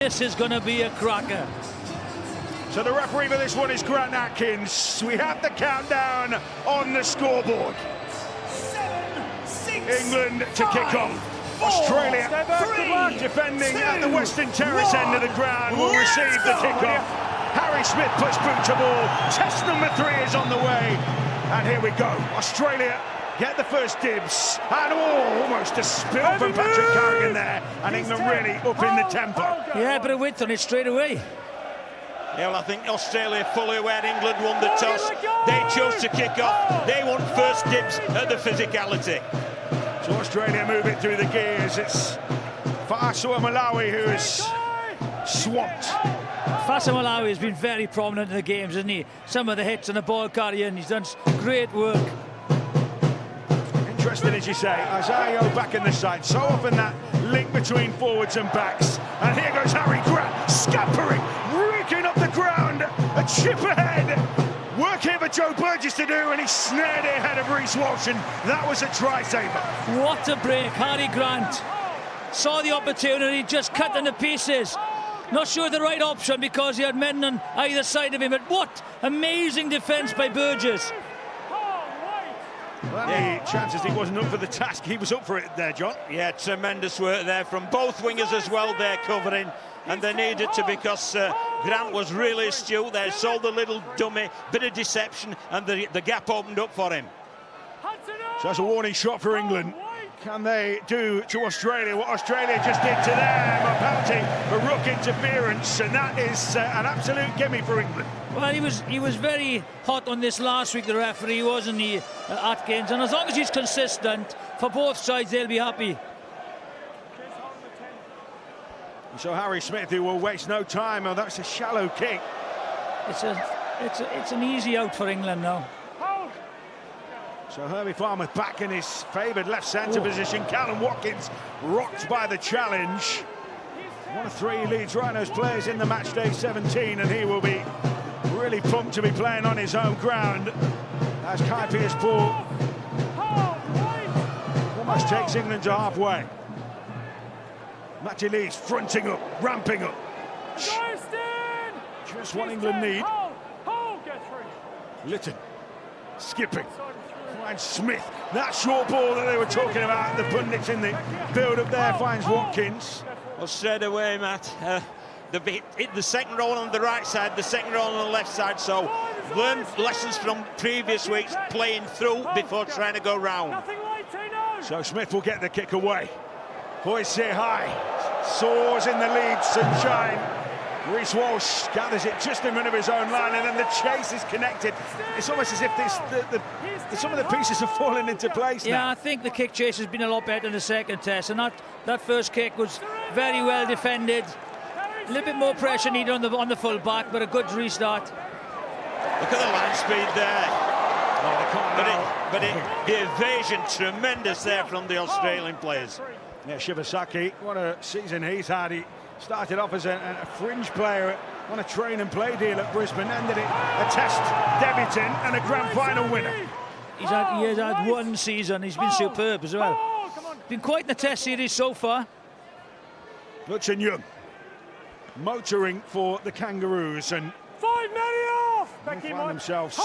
This is going to be a cracker. So the referee for this one is Grant Atkins. We have the countdown on the scoreboard. 7, 6, England to 5, kick off. 4, Australia 3, defending 2, at the Western Terrace end of the ground will let's receive the go. kick-off. Harry Smith puts boot to ball. Test number 3 is on the way. And here we go. Australia get the first dibs. And almost a spill from Patrick Carrigan there. And England really up in the tempo. Yeah, but a width on it straight away. Yeah, well, I think Australia fully aware England won the toss. They chose to kick off. They want first dibs at the physicality. So Australia move it through the gears. It's Fa'asua Malawi who is swamped. Fa'asua Malawi has been very prominent in the games, hasn't he? Some of the hits and the ball carrying, he's done great work. Interesting, as you say, Isaiah back in the side. So often that link between forwards and backs. And here goes Harry Grant, scampering, reeking up the ground. A chip ahead. Work here for Joe Burgess to do, and he snared it ahead of Reece Walsh, and that was a try saver. What a break, Harry Grant. Saw the opportunity, just cut into pieces. Not sure the right option because he had men on either side of him, but what amazing defence by Burgess. Well, any chances he wasn't up for the task, he was up for it there, John. Yeah, tremendous work there from both wingers as well. They're covering, and they needed to because Grant was really astute there. Saw the little dummy, bit of deception, and the gap opened up for him. So that's a warning shot for England. Can they do to Australia what Australia just did to them? A penalty for ruck interference, and that is an absolute gimme for England. Well, he was very hot on this last week, the referee, wasn't he, Atkins? And as long as he's consistent, for both sides, they'll be happy. So Harry Smith, who will waste no time. Oh, that's a shallow kick. It's an easy out for England now. So Herbie Farmer back in his favoured left centre position. Callum Watkins rocked by the challenge. One of 3 Leeds Rhinos players in the match day 17, and he will be really pumped to be playing on his home ground as Kai Pearce-Paul almost takes England to halfway. Matty Leeds fronting up, ramping up. Just what England need. Litton skipping. Finds Smith. That short ball that they were talking about, the pundits in the build-up there, finds Watkins. Well, straight away, Matt. The second roll on the right side, the second roll on the left side. So learn lessons from previous weeks, playing through before trying to go round. So Smith will get the kick away. Hoists it high. Soars in the lead, sunshine. Reece Walsh gathers it just in front of his own line, and then the chase is connected. It's almost as if some of the pieces have fallen into place now. Yeah, I think the kick chase has been a lot better in the second test, and that first kick was very well defended. A little bit more pressure needed on the full back, but a good restart. Look at the line speed there. The evasion tremendous there from the Australian players. Yeah, Shibasaki, what a season he's had. He started off as a fringe player on a train and play deal at Brisbane, ended it a test debutant and a grand final winner. He has had one season, he's been superb as well. Been quite in the test series so far. Hudson Young motoring for the Kangaroos, and 5 men off. they find themselves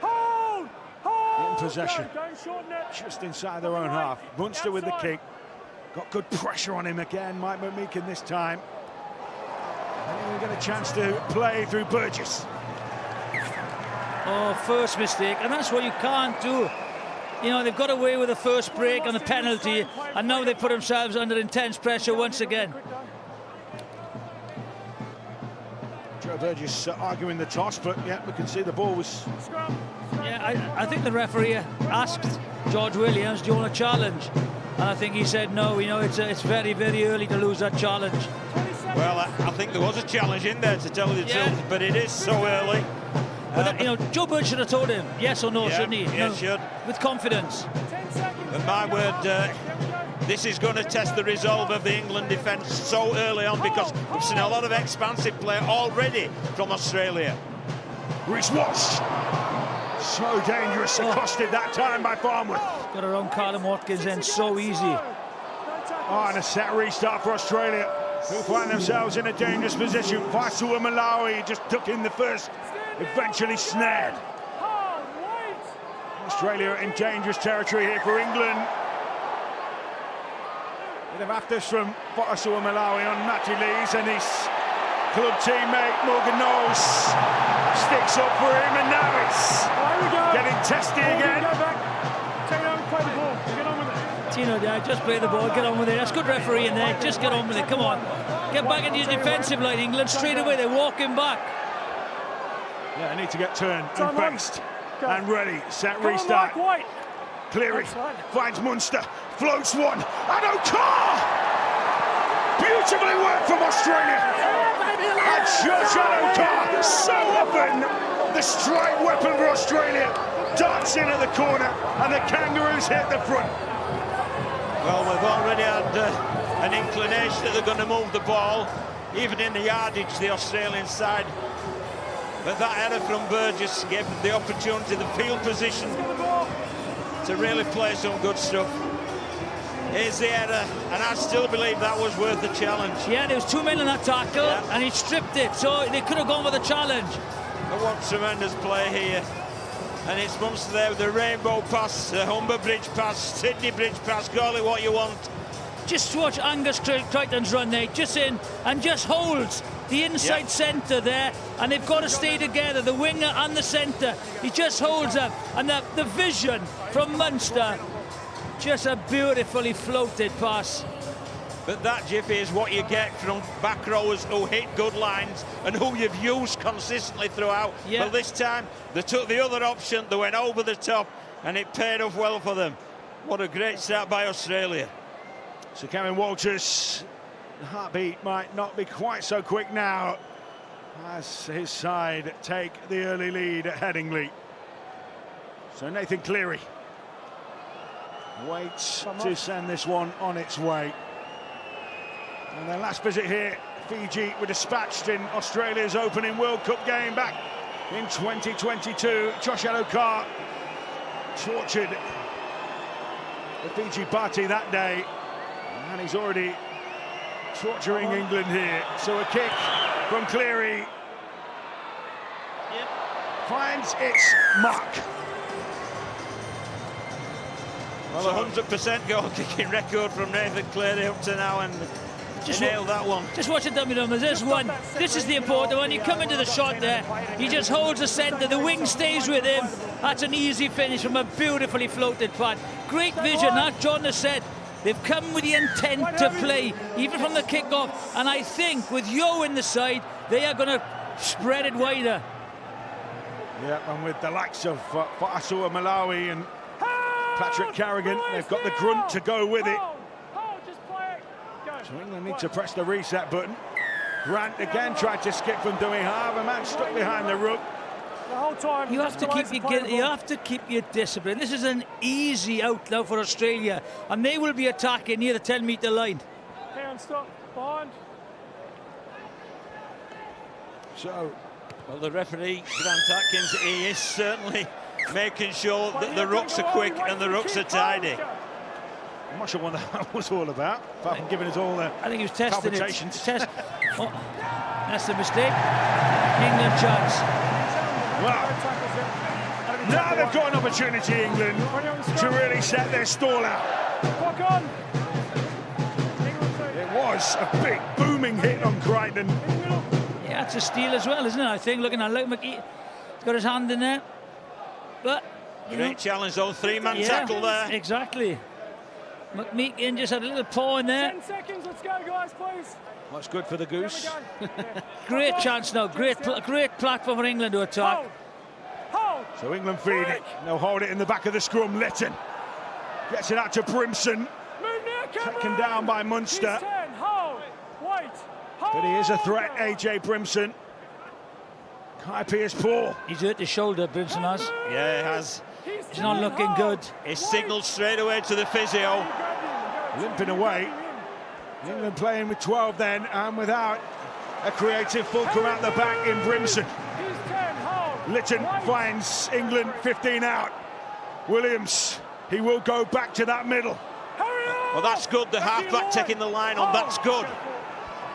in possession. Just inside their own half. Munster with the kick. Got good pressure on him again, Mike McMeekin this time. And we get a chance to play through Burgess. Oh, first mistake, and that's what you can't do. You know, they've got away with the first break and the penalty, and now they put themselves under intense pressure once again. Joe Burgess arguing the toss, but yeah, we can see the ball was... Yeah, I think the referee asked George Williams, do you want a challenge? And I think he said no. You know, it's very, very early to lose that challenge. Well, I think there was a challenge in there, to tell you the truth, but it is so early. But, you know, Joe Bird should have told him yes or no, shouldn't he? Yeah, should. With confidence. But my word, this is going to test the resolve of the England defence so early on, because we've seen a lot of expansive play already from Australia. Reece Walsh. So dangerous, accosted that time by Farnworth. Got around Callum Watkins in so easy. Oh, and a set restart for Australia. who find themselves in a dangerous position. Faisal Malawi just ducking the first, eventually snared. Australia in dangerous territory here for England. Bit of afters from Faisal Malawi on Matty Lees, and his club teammate Morgan Knowles sticks up for him, and now it's getting testy again. Tino there, just play the ball, get on with it. That's good referee in there, just get on with it, come on. Get back into your defensive line, England, straight away, they're walking back. Yeah, they need to get turned and faced and ready, set, restart. Cleary finds Munster, floats one, and O'Carr! Beautifully worked from Australia. And Josh O'Carr, so often the strike weapon for Australia, darts in at the corner, and the Kangaroos hit the front. Well, we've already had an inclination that they're going to move the ball, even in the yardage, the Australian side. But that error from Burgess gave them the opportunity, the field position, to really play some good stuff. Here's the error, and I still believe that was worth the challenge. Yeah, there was 2 men in that tackle, and he stripped it, so they could have gone with a challenge. But what tremendous play here. And it's Munster there with the rainbow pass, the Humber Bridge pass, Sydney Bridge pass, call it what you want. Just watch Angus Crichton's run there, just in, and just holds the inside centre there, and they've got to stay together, the winger and the centre. He just holds up, and the vision from Munster, just a beautifully floated pass. But that, Jiffy, is what you get from back rowers who hit good lines and who you've used consistently throughout. Yeah. Well, this time, they took the other option, they went over the top, and it paid off well for them. What a great start by Australia. So Kevin Walters, the heartbeat might not be quite so quick now as his side take the early lead at Headingley. So Nathan Cleary waits to send this one on its way. And their last visit here, Fiji were dispatched in Australia's opening World Cup game back in 2022. Josh O'Carr tortured the Fiji party that day, and he's already torturing England here. So a kick from Cleary finds its mark. Well, 100% goal-kicking record from Nathan Cleary up to now, and just nailed that one. Just watch the dummy numbers. There's one. This is the important one. You come into the shot there. He just holds the centre. The wing stays with him. That's an easy finish from a beautifully floated punt. Great vision. Like John has said, they've come with the intent to play, even from the kick-off. And I think with Yo in the side, they are going to spread it wider. Yeah, and with the likes of Faisal Malawi and Patrick Carrigan, they've got the grunt to go with it. So England need to press the reset button. Grant again tried to skip from doing half. A man stuck behind the ruck. The whole time You have to keep your discipline. This is an easy out now for Australia, and they will be attacking near the 10-metre line. Down, stop, behind. So, well, the referee, Grant Atkins, he is certainly making sure that the rucks are quick and the rucks are tidy. I'm not sure what that was all about, apart from giving us all the I think he was testing it. palpitations. Oh, that's the mistake. England chance. Well, now they've got an opportunity, England, to really set their stall out. It was a big booming hit on Crichton. Yeah, it's a steal as well, isn't it? I think. Looking at Luke McGee, he's got his hand in there. But great challenge, though. Three-man tackle there. Exactly. McMeekin just had a little paw in there. 10 seconds, let's go, guys, please. What's good for the goose? Great chance now. Great platform for England to attack. Hold. So England feed it. They'll hold it in the back of the scrum. Lytton gets it out to Brimson. Move now, Cameron. Taken down by Munster. He's 10. Hold. Wait. Hold. But he is a threat, AJ Brimson. Kai Pearce-Paul. He's hurt his shoulder, Brimson has. Yeah, he has. He's not looking good. He signalled straight away to the physio. Limping away. England playing with 12 then, and without a creative fulcrum out the back in Brimson. He's 10. Hold. Lytton finds England 15 out. Williams, he will go back to that middle. Hurry up. Well, that's good. The halfback taking the line on. That's good.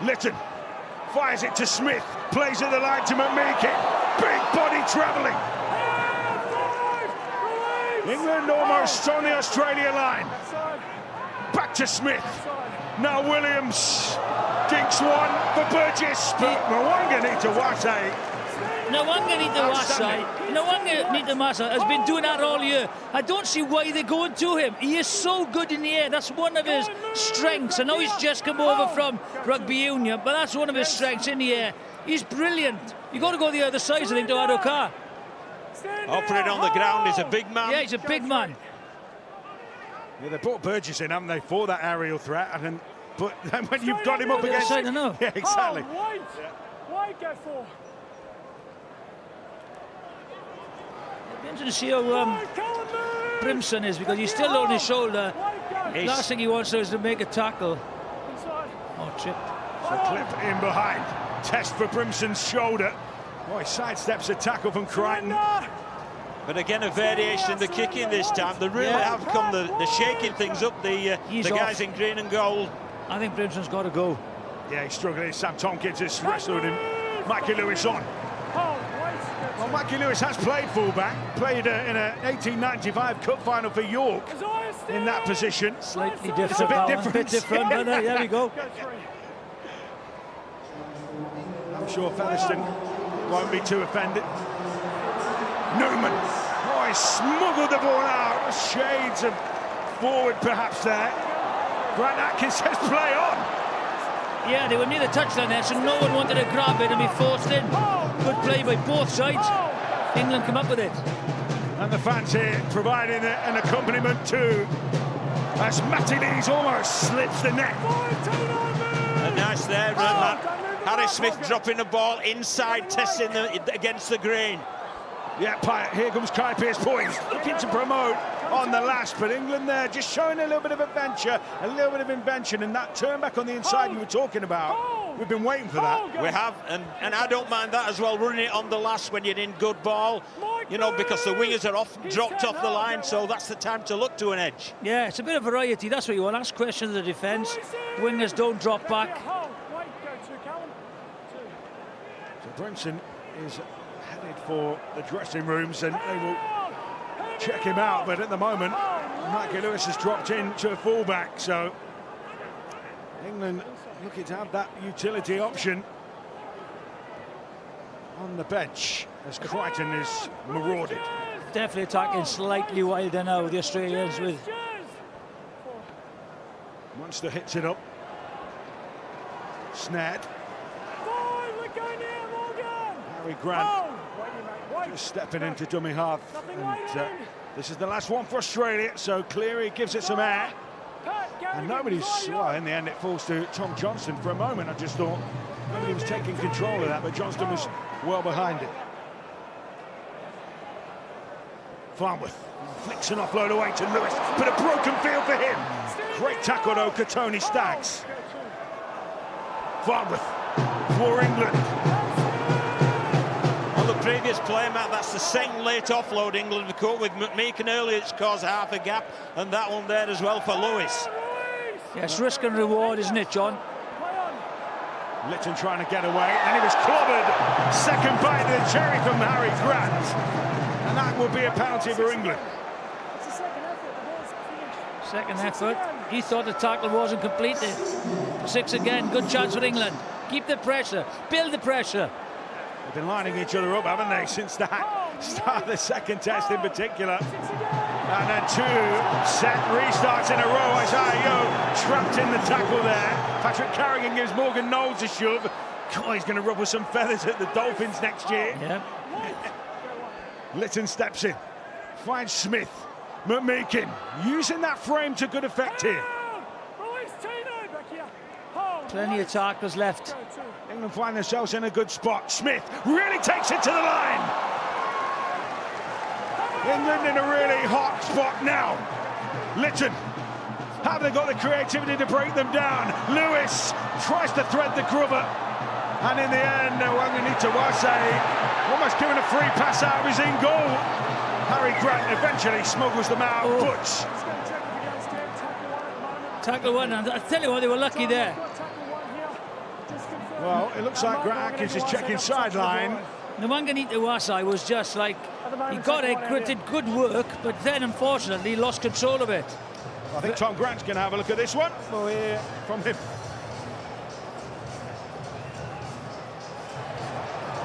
Lytton fires it to Smith, plays at the line to McMeekin. Big body travelling. England almost on the Australia line. Back to Smith. Now Williams dinks one for Burgess, but Mwanga Nitawase. Nwanga Nitawase has been doing that all year. I don't see why they're going to him. He is so good in the air. That's one of his strengths. I know he's just come over from Rugby Union, but that's one of his strengths in the air. He's brilliant. You've got to go the other side, I think, to Adokar. Put it on the ground. He's a big man. Yeah, he's a big man. Yeah, they brought Burgess in, haven't they, for that aerial threat? But then when you've got him up against... I know. Yeah, exactly. White go for. It'll be interesting to see how Brimson is, because he's still on his shoulder. Last thing he wants to do is to make a tackle. Oh, chip. So clip in behind. Test for Brimson's shoulder. Oh, he sidesteps a tackle from Crichton. But again, a variation in the kicking this time. They really have come, the shaking things up, the guys in green and gold. I think Brimson's got to go. Yeah, he's struggling. Sam Tompkins has wrestled him. Mikey Lewis on. Well, Mikey Lewis has played fullback, played in a 1895 Cup final for York in that position. Slightly different. It's a bit different. But there we go. I'm sure Featherstone won't be too offended. Newman. Oh, he smuggled the ball out. Shades of forward perhaps there. Grant Atkins says play on. Yeah, they were near the touchline there, so no one wanted to grab it and be forced in. Good play by both sides. England come up with it. And the fans here providing an accompaniment too, as Matty Lees almost slips the net. And nice there, Harry Smith dropping the ball inside, testing against the green. Yeah, Pyatt, here comes Kai Pearce-Poyntz, looking to promote on the last, but England there just showing a little bit of adventure, a little bit of invention, and that turn back on the inside you were talking about. We've been waiting for that. We have, and I don't mind that as well, running it on the last when you're in good ball, you know, because the wingers are often dropped off the line, so that's the time to look to an edge. Yeah, it's a bit of variety, that's what you want. Ask questions of the defence. Wingers don't drop back. So Brimson is headed for the dressing rooms and they will check him out, but at the moment Mikey Lewis has dropped in to a fullback, so England looking to have that utility option on the bench as Crichton is marauded. Definitely attacking slightly wilder now, the Australians, with Munster hits it up, snared. Harry Grant just stepping into dummy half, and this is the last one for Australia, so Cleary gives it some air, and nobody's, well, in the end it falls to Tom Johnston. For a moment I just thought nobody was taking control of that, but Johnston was well behind it. Farnworth flicks an offload away to Lewis, but a broken field for him. Great tackle though, Tony Staggs. Farnworth for England. Previous play, Matt, that's the second late offload England have caught with McMeekin earlier. It's caused half a gap, and that one there as well for Lewis. Yes, risk and reward, isn't it, John? Lytton trying to get away, and he was clobbered. Second bite of the cherry from Harry Grant, and that will be a penalty for England. Second effort. He thought the tackle wasn't completed. 6 again, good chance for England. Keep the pressure, build the pressure. They've been lining each other up, haven't they, since that start of the second test in particular. And then 2 set restarts in a row. Isaiah Yeo trapped in the tackle there. Patrick Carrigan gives Morgan Knowles a shove. God, he's going to ruffle some feathers at the Dolphins next year. Yeah. Lytton steps in, finds Smith. McMeekin using that frame to good effect here. Plenty of tackles left. England find themselves in a good spot. Smith really takes it to the line. England in a really hot spot now. Lytton, have they got the creativity to break them down? Lewis tries to thread the grubber, and in the end, Mwanga Nitawase almost given a free pass out, is in goal. Harry Grant eventually smuggles them out. Butch. Tackle one, and I tell you what, they were lucky there. Well, it looks like Grant Atkins is checking sideline. Nwanganita Wasai was just like, he got it, did good work, but then unfortunately lost control of it. I think Tom Grant's going to have a look at this one. We'll hear from him.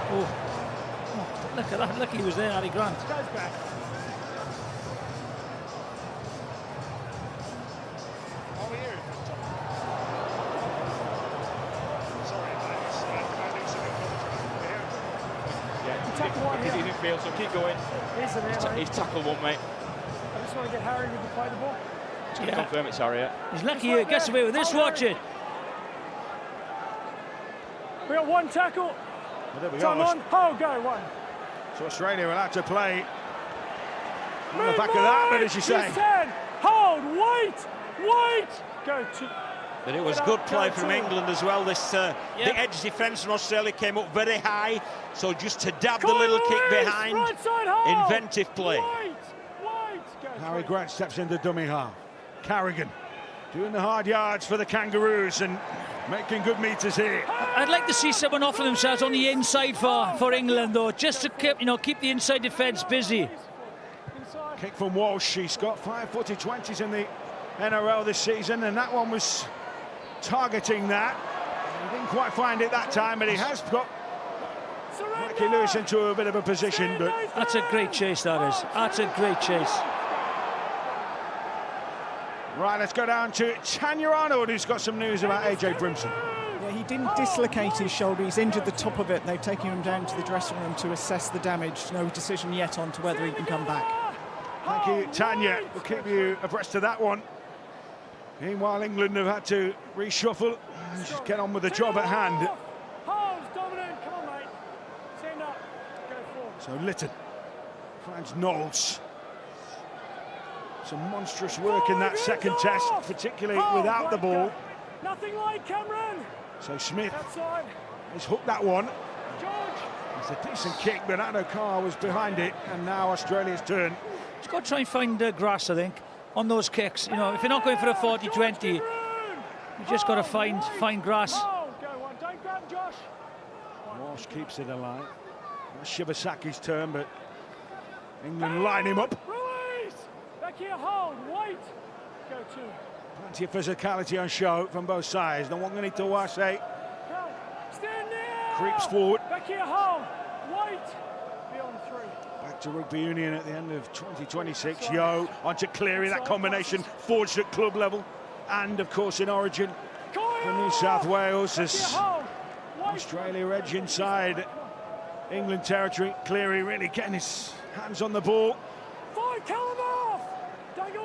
Oh, look at that, look, he was there, Harry Grant. Goes back. Because he didn't feel, so keep going. He's tackled one, mate. I just want to get Harry to play the ball. Just confirm it's Harry, yeah. He's lucky he gets away with this, watch it. We got one tackle. Well, there we Time go. on. Hold, go, one. So Australia will have to play on the back of that, but as you say. Hold, wait, go to. But it was good play from England as well. This the edge defence from Australia came up very high, so just to dab the little kick behind, right side, hold. inventive play. Harry Grant steps into dummy half. Carrigan doing the hard yards for the Kangaroos and making good meters here. I'd like to see someone offer themselves on the inside for England, though, just to keep the inside defence busy. Kick from Walsh. He's got 5-footed 20s in the NRL this season, and that one was targeting that. He didn't quite find it that time, but he has got Mikey Lewis into a bit of a position. But that's a great chase, that is. That's a great chase. Right, let's go down to Tanya Arnold, who's got some news about AJ Brimson. Yeah, he didn't dislocate his shoulder, he's injured the top of it. They've taken him down to the dressing room to assess the damage. No decision yet on to whether he can come back. Thank you, Tanya. We'll keep you abreast of that one. Meanwhile, England have had to reshuffle and just get on with the job at hand. So Lytton finds Knowles. Some monstrous work in that second test, particularly without the ball. Nothing like Cameron. So Smith has hooked that one. It's a decent kick, but Adokar was behind it, and now Australia's turn. He's got to try and find grass, I think, on those kicks. You know, if you're not going for a 40-20, you just got to find grass. Don't grab Josh. Walsh keeps it alive. That's Shivasaki's turn, but England line him up. Release. Back here, hold, wait. Go to. Plenty of physicality on show from both sides. Nwanganita Wasai Stand now. creeps forward. Back here, hold, wait. Beyond three. Back to rugby union at the end of 2026. Yo onto Cleary. That combination forged at club level and, of course, in Origin for New South Wales as Australia edge inside England territory. Cleary really getting his hands on the ball.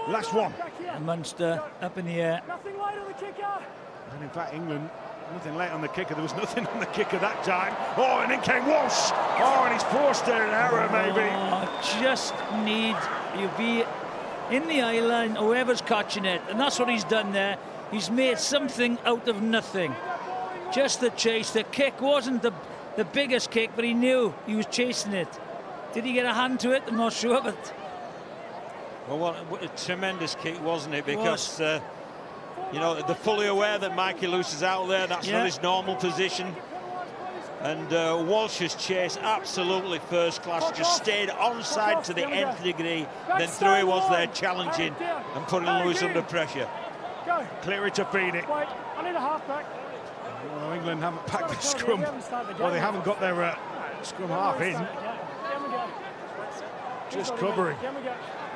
Last one. Munster up in the air. Nothing light on the kicker. And in fact, England, nothing late on the kicker. There was nothing on the kicker that time. Oh, and in came Walsh. Oh, and he's forced an error, maybe. Oh, just need you be in the eye line, whoever's catching it. And that's what he's done there. He's made something out of nothing. Just the chase. The kick wasn't the biggest kick, but he knew he was chasing it. Did he get a hand to it? I'm not sure, but... Well, what a tremendous kick, wasn't it? Because, you know, they're fully aware that Mikey Lewis is out there. That's not his normal position. And Walsh's chase, absolutely first class. Just stayed onside to the nth degree. Then through he was there challenging and putting Lewis under pressure. Cleary to feed it. Wait, I need a half-back. Well, England haven't packed the scrum. Well, they haven't got their scrum half in. Just covering.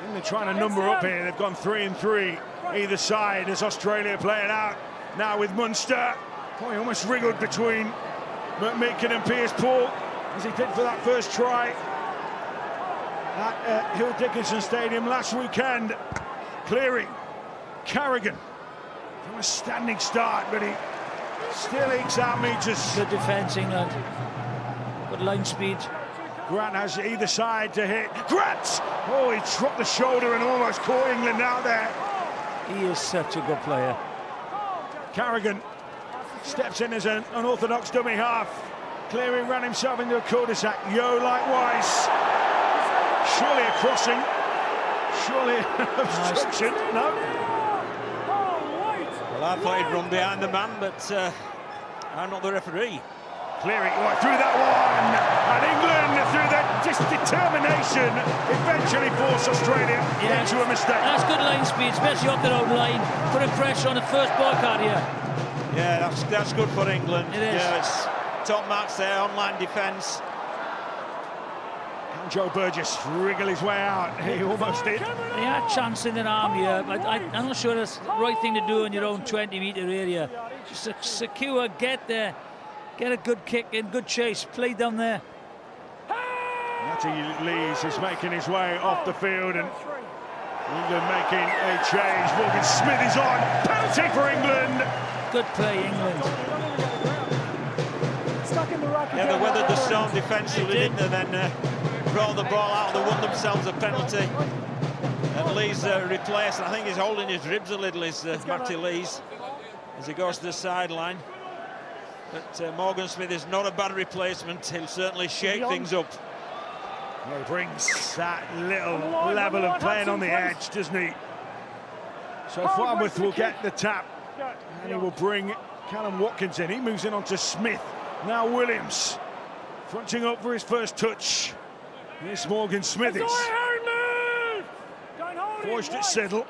England trying to number up here. They've gone 3-3 either side as Australia playing out now with Munster. Boy, he almost wriggled between McMeekin and Pierce-Paul as he did for that first try at Hill Dickinson Stadium last weekend. Cleary, Carrigan from a standing start, but he still ekes out meters. Good defence, England. Good line speed. Grant has either side to hit. Grant! Oh, he dropped the shoulder and almost caught England out there. He is such a good player. Carrigan steps in as an unorthodox dummy half. Cleary ran himself into a cul-de-sac. Yo likewise. Surely a crossing. Surely an obstruction. No. Well, I thought he'd run behind the man, but I'm not the referee. Cleary through that one, and England through their determination eventually force Australia into a mistake. That's good line speed, especially up their own line, putting pressure on the first ball carrier. Yeah, that's good for England. It is. Yeah, it's top marks there, online defence. Can Joe Burgess wriggle his way out? He almost did. They had chance in their arm here, but I'm not sure that's the right thing to do in your own 20-metre area. Just secure, get there, get a good kick in, good chase, play down there. Matty Leeds is making his way off the field, and England making a change. Morgan Smith is on. Penalty for England. Good play, England. Yeah, they weathered the storm defensively, didn't they? Then brought the ball out, they won themselves a penalty. And Lees replaced, I think he's holding his ribs a little, is Matty Lees, as he goes to the sideline. But Morgan Smith is not a bad replacement. He'll certainly shake things up. Well, he brings that little level of playing on the edge, doesn't he? So Farnworth will get the tap, and he will bring Callum Watkins in. He moves in onto Smith. Now Williams, fronting up for his first touch. Here's Morgan Smithies. Forged at Siddle,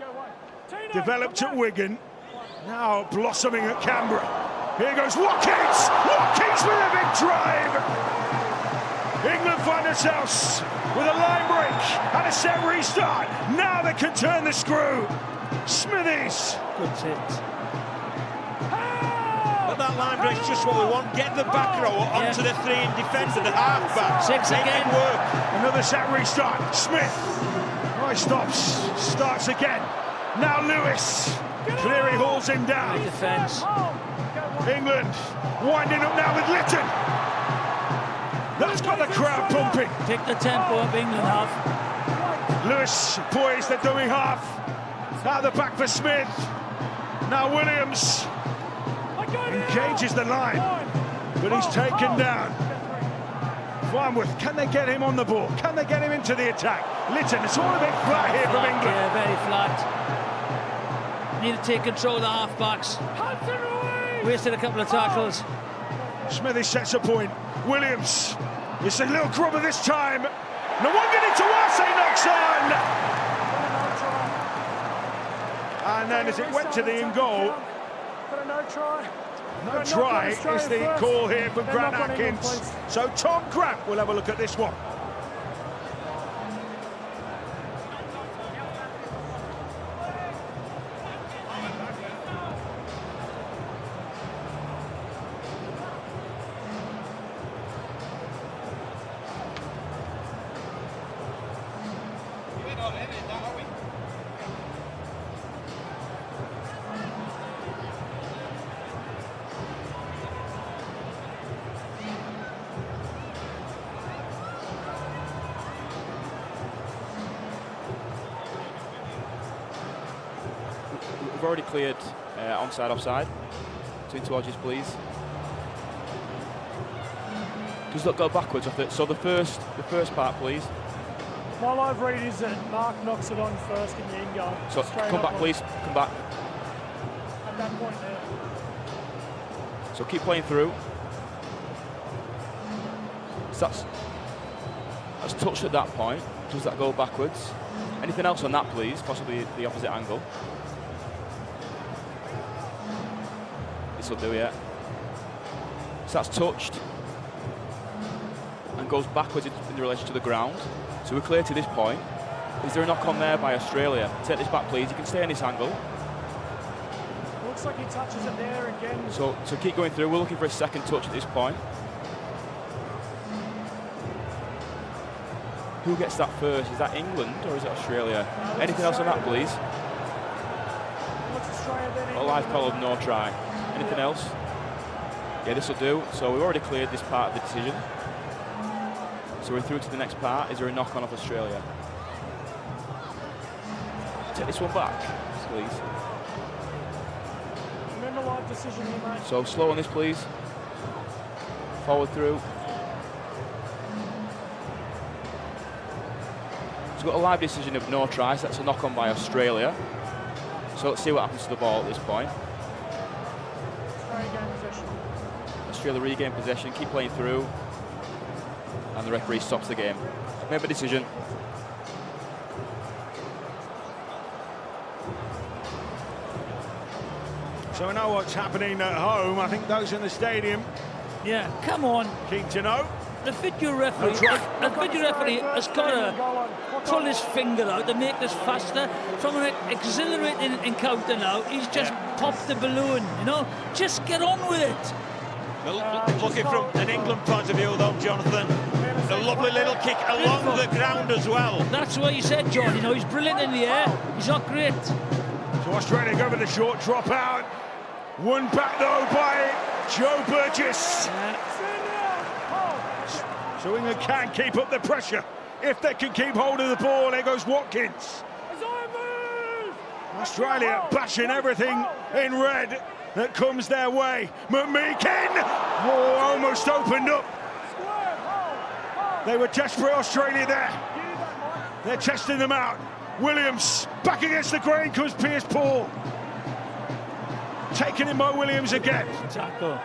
developed at Wigan, now blossoming at Canberra. Here goes Watkins! Watkins with a big drive! England find themselves with a line break and a set restart. Now they can turn the screw. Smithies. Good hit. But that line break's just what we want. Get the back row onto the three in defence of the half-back. Six again. Work. Another set restart. Smith. Oh, he stops. Starts again. Now Lewis. Cleary hauls him down. Good defence. England winding up now with Lytton. That's got the crowd pumping. Pick the tempo up, England have. Lewis poised the dummy half. Out the back for Smith. Now Williams engages the line, but he's taken down. Farnworth, can they get him on the ball? Can they get him into the attack? Lytton, it's all a bit flat here from England. Yeah, very flat. Need to take control of the half-backs. Wasted a couple of tackles. Smithy sets a point. Williams, it's a little grubber this time. No one getting to Wase, knocks on. And then as it went to the in goal, no try is the call here from Grant Atkins. So Tom Grant will have a look at this one. We've already cleared onside, offside. Between two edges, please. Just look, go backwards off it. So the first part, please. My live read is that Mark knocks it on first in the end goal. So come back, please. Come back. At that point there. So keep playing through. So that's touched at that point. Does that go backwards? Anything else on that, please? Possibly the opposite angle. This will do, yeah. So that's touched and goes backwards in relation to the ground. So we're clear to this point. Is there a knock on there by Australia? Take this back, please. You can stay on this angle. Looks like he touches it there again. So keep going through. We're looking for a second touch at this point. Who gets that first? Is that England or is it Australia? Anything else on that, please? A live call of no try. Anything else? Yeah, this will do. So we've already cleared this part of the decision. So we're through to the next part. Is there a knock on of Australia? Take this one back, please. Remember live decision here, mate. So slow on this, please. Forward through. So we've got a live decision of no tries. That's a knock on by Australia. So let's see what happens to the ball at this point. Australia regain possession, keep playing through, and the referee stops the game. Made a decision. So we know what's happening at home. I think those in the stadium, Yeah, come on. keen to know. The video referee has got to pull his finger out to make this faster. From an exhilarating encounter now, he's just popped the balloon, you know. Just get on with it. Looking from an England point of view, though, Jonathan, a lovely little kick along the ground as well. That's what you said, John. You know, he's brilliant in the air. He's not great. So Australia go with the short drop out. Won back though by Joe Burgess. So England can keep up the pressure. If they can keep hold of the ball, there goes Watkins. Australia bashing everything in red that comes their way. McMeekin almost opened up. They were desperate, Australia there. They're testing them out. Williams back against the grain comes Piers Paul. Taken in by Williams again. Tackle.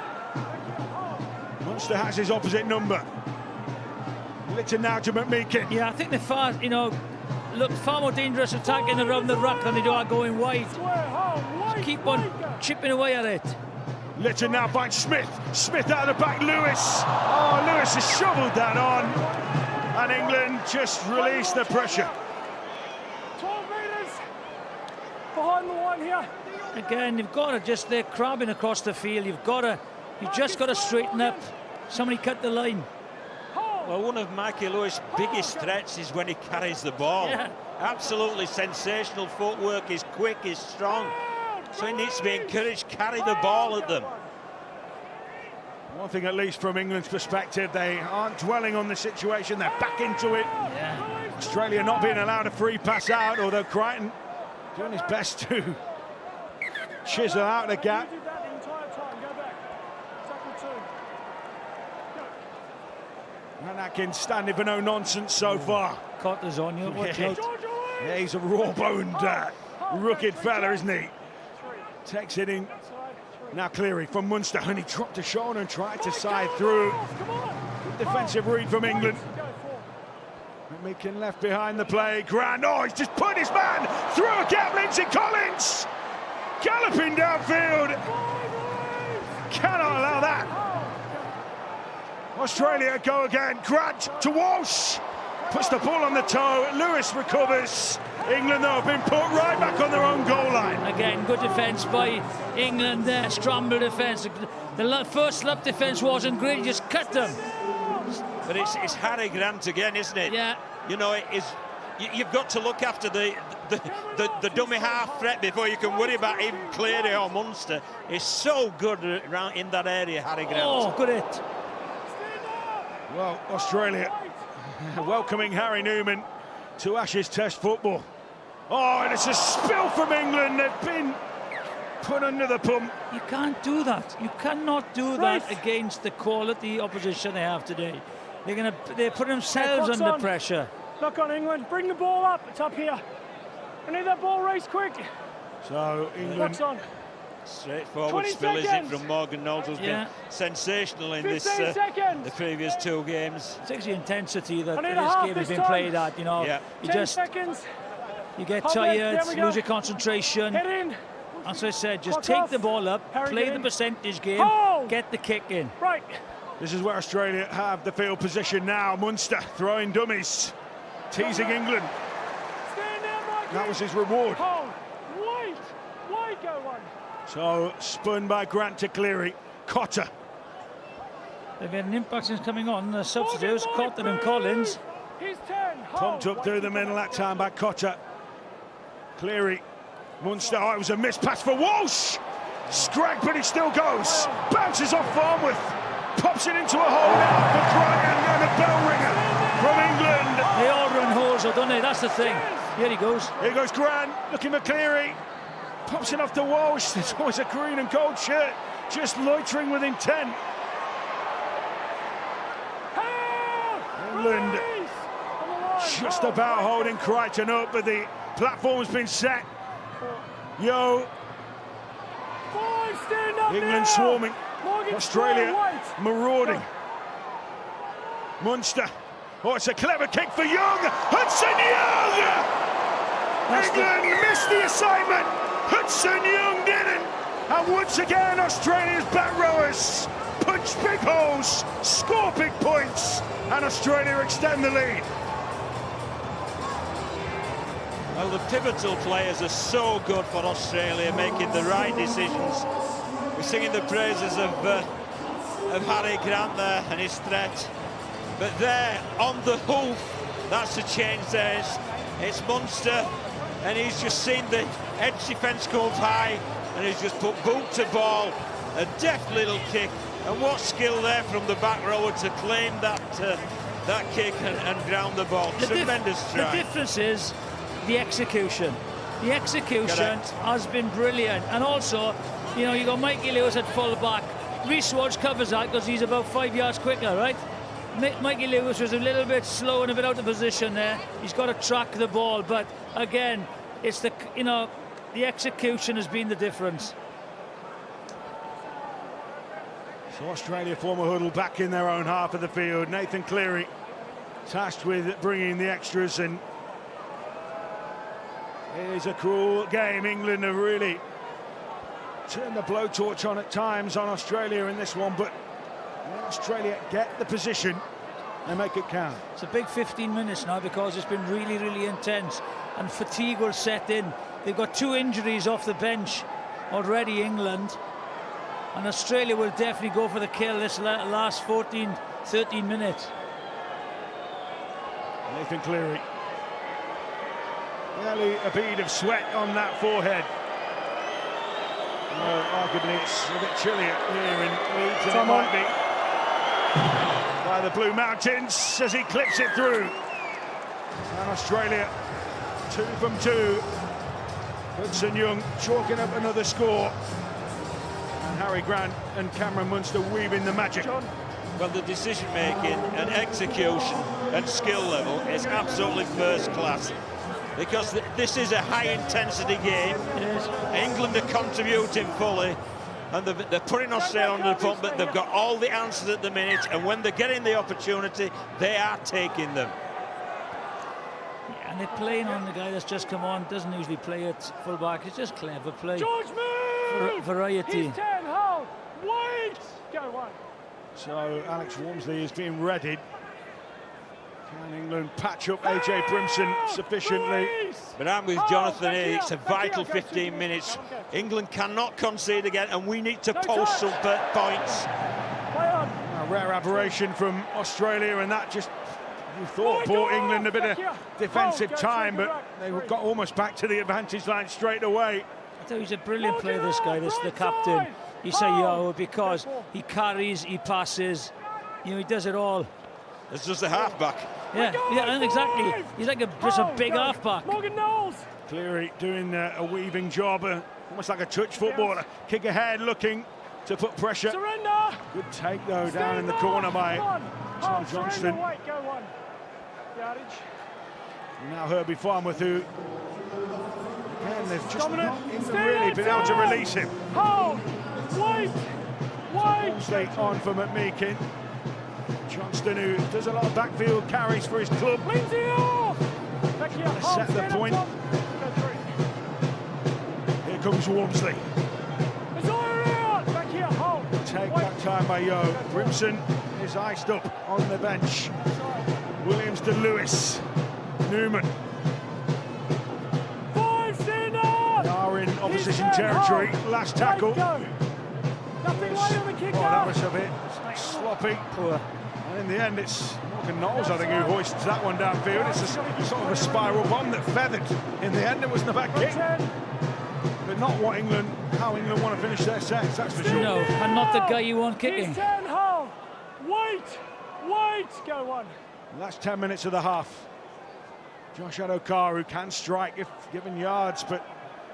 Munster has his opposite number. Litton now to McMeekin. Yeah, I think they're far, you know, look far more dangerous attacking around the ruck than they are going wide. Just keep on chipping away at it. Litton now finds Smith. Smith out of the back, Lewis. Oh, Lewis has shoveled that on. And England just released the pressure. 12 metres behind the line here. Again, you've got to just, they're crabbing across the field. You've just got to straighten up. Somebody cut the line. Well, one of Mikey Lewis' biggest threats is when he carries the ball. Yeah. Absolutely sensational footwork, he's quick, he's strong. So he needs to be encouraged, carry the ball at them. One thing at least from England's perspective, they aren't dwelling on the situation, they're back into it. Yeah. Australia not being allowed a free pass out, although Crichton doing his best to chisel out the gap. You did that the entire time. Go back. Tackle 2. And Atkins standing for no nonsense so far. Cotter's on you. Watch out. Yeah, he's a raw-boned, rugged fella, isn't he? Takes it in. Now Cleary from Munster, and he dropped a shoulder and tried to side through. Defensive read from England. McMeekin left behind the play. Grant, oh, he's just put his man through a gap. Lindsay Collins galloping downfield. Cannot allow that. Australia go again. Grant to Walsh. Puts the ball on the toe. Lewis recovers. England, though, have been put right back on their own goal line. Again, good defence by England there. Scramble defence. The first lap defence wasn't great. He just cut them. But it's Harry Grant again, isn't it? Yeah. You know, you've got to look after the dummy half threat before you can worry about even Cleary or Munster. He's so good around in that area, Harry Grant. Oh, good hit. Well, Australia welcoming Harry Newman to Ashes Test football. Oh, and it's a spill from England. They've been put under the pump. You can't do that. You cannot do that against the quality opposition they have today. They're putting themselves under pressure. Look on England. Bring the ball up. It's up here. I need that ball raised quick. So England. What's on? Straightforward spill, is it, from Morgan Knowles, who's been sensational in this the previous two games. It takes the intensity that this game has been played at, you know. Yeah. You get tired, lose your concentration. Head in. As I said, just take the ball up, play the percentage game, get the kick in. Right. This is where Australia have the field position now. Munster throwing dummies, teasing England. Stand down, Mikey. That was his reward. Hold. Wide go one. So spun by Grant to Cleary. Cotter. They've had an impact since coming on. The substitutes, Cotter and Collins. He's 10. Pumped up through the middle that time by Cotter. Cleary. Munster. Oh, it was a missed pass for Walsh. Scrag, but he still goes. Bounces off Farnworth. Pops it into a hole now for Crichton, and a bell ringer from England. They all run holes, don't they? That's the thing. Here he goes. Here goes Grant, looking for Cleary. Pops it off to Walsh. There's always a green and gold shirt, just loitering with intent. England just about holding Crichton up, but the platform's been set. England swarming. Australia marauding. Munster. Oh, it's a clever kick for Young. Hudson Young! England missed the assignment. Hudson Young didn't. And once again, Australia's back rowers punch big holes, score big points, and Australia extend the lead. Well, the pivotal players are so good for Australia, making the right decisions. We're singing the praises of Harry Grant there and his threat. But there, on the hoof, that's the change there. It's Munster, and he's just seen the edge defence go high, and he's just put boot to ball, a deft little kick. And what skill there from the back rower to claim that kick and ground the ball. Tremendous strike. The difference is the execution. The execution has been brilliant. And also, you know, you got Mikey Lewis at full back. Rhys Watts covers that because he's about 5 yards quicker, right? Mikey Lewis was a little bit slow and a bit out of position there. He's got to track the ball, but again, it's the execution has been the difference. So Australia form a huddle back in their own half of the field. Nathan Cleary tasked with bringing the extras, and it is a cruel game. England have really turned the blowtorch on at times on Australia in this one, but when Australia get the position, they make it count. It's a big 15 minutes now because it's been really, really intense, and fatigue will set in. They've got 2 injuries off the bench already, England, and Australia will definitely go for the kill this last 13 minutes. Nathan Cleary. Barely a bead of sweat on that forehead. Well, arguably it's a bit chilly here in Leeds, and it might be by the Blue Mountains as he clips it through. And Australia 2 from 2. Hudson Young chalking up another score. And Harry Grant and Cameron Munster weaving the magic. Well, the decision making and execution and skill level is absolutely first class, because this is a high intensity game. England are contributing fully, and they're putting Australia on the pump, but they've got all the answers at the minute, and when they're getting the opportunity, they are taking them. Yeah, and they're playing on the guy that's just come on, doesn't usually play at full back. It's just clever play. George, move! Variety. He's 10, hold, wait! Go one. So Alex Walmsley is being readied. Can England patch up AJ Brimson sufficiently? But I'm with Jonathan here. It's a vital 15 minutes. England cannot concede again, and we need to post some points. A rare aberration from Australia, and that just, you thought, bought England a bit of defensive time, but they got almost back to the advantage line straight away. I thought he's a brilliant player, this guy, the captain. You say, yo, because he carries, he passes, you know, he does it all. It's just a halfback. Yeah, and exactly. He's like just a big halfback. Morgan Knowles. Cleary doing a weaving job, almost like a touch footballer. Kick ahead, looking to put pressure. Surrender. Good take though, down in the corner by Tom Johnston. Wait, go one. Yardage. Now Herbie Farmworth, who again they've just not even Stay really been able to release him. Hold. Wait. Walmsley on for McMeekin. Johnston, who does a lot of backfield carries for his club. Lindsay off. Set the point. Here comes Walmsley. Back here, hold. Take that time by Yo. Brimson is iced up on the bench. Williams to Lewis. Newman. 5 stand up. They are in opposition territory. Last tackle. Nothing late on the kick. Oh, that was a bit sloppy. Poor. And in the end, it's Morgan Knowles, I think, who hoists that one downfield. It's a sort of a spiral bomb that feathered. In the end, it was the back kick. But not what England, how England want to finish their sets, that's for sure. No, and not the guy you want kicking. He's 10, hold. Wait, go one. Last 10 minutes of the half. Josh Adokar, who can strike if given yards, but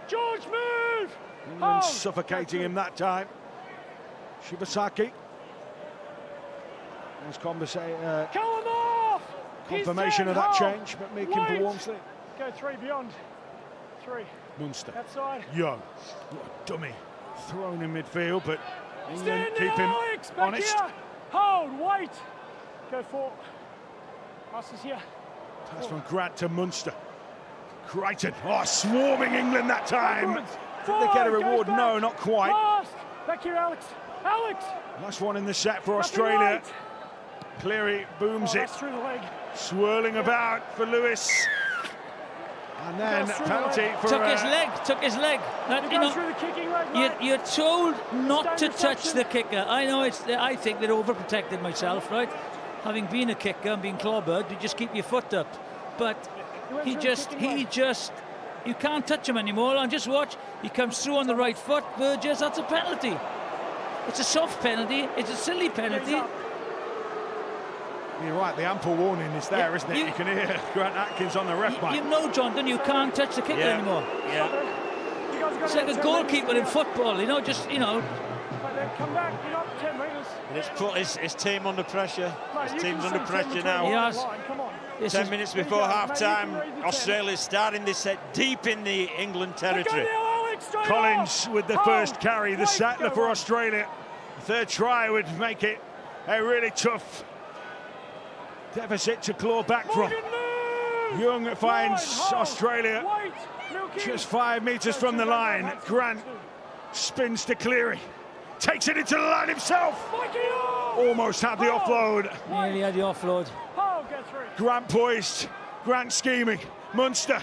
George, move! England suffocating him that time. Shibasaki. There's confirmation of that change, but Meekin for Walmsley. Go 3 beyond. 3. Munster. Outside. Yo. What a dummy. Thrown in midfield, but England keep him Alex, back Honest. here. Hold, wait. Go for. Pass is here. Pass from Grant to Munster. Crichton. Oh, swarming England that time. Backwards. Did they get a Forward, reward? goes No, back. not quite. Fast. Back here, Alex. Alex. Last one in the set for Nothing Australia. right. Cleary booms Oh, it. that's through the leg. Swirling about for Lewis. And then That's through penalty the leg. for... Took his leg. That, You you go know, through the kicking leg, mate. you're told not to Stand touch the deflection. kicker. I know I think they're overprotected myself, right? Having been a kicker and being clobbered, you just keep your foot up. But went he through the kicking leg. just, you can't touch him anymore. And just watch, he comes through on the right foot. Burgess, that's a penalty. It's a soft penalty. It's a silly penalty. He's up. You're right, the ample warning is there, Yeah, isn't it? you- You can hear Grant Atkins on the ref mic. You know, John, don't you? You can't touch the kicker Yeah. anymore. Yeah. You guys have got It's to like get a 10 goalkeeper metres in here. football, you know. But then come back. You're not 10 metres. And it's put his team under pressure. Mate, His you team's can under see 10 pressure between now. line Yes. and line. Come on. This 10 is- minutes There you before go, mate, you half-time, can raise the 10. Australia's starting this set deep in the England Go territory. now, Alex. Straight Collins off. with the Hold. first carry, the Wait, settler go for on. Australia. The third try would make it a really tough deficit to claw back from. Morgan, move. Young finds Hold. Australia Wait. Milk in. just 5 metres from the line. Grant spins to Cleary, takes it into the line himself. Mikey off. Almost had the offload. Nearly had the offload. Hold, get through. Grant poised, Grant scheming. Munster,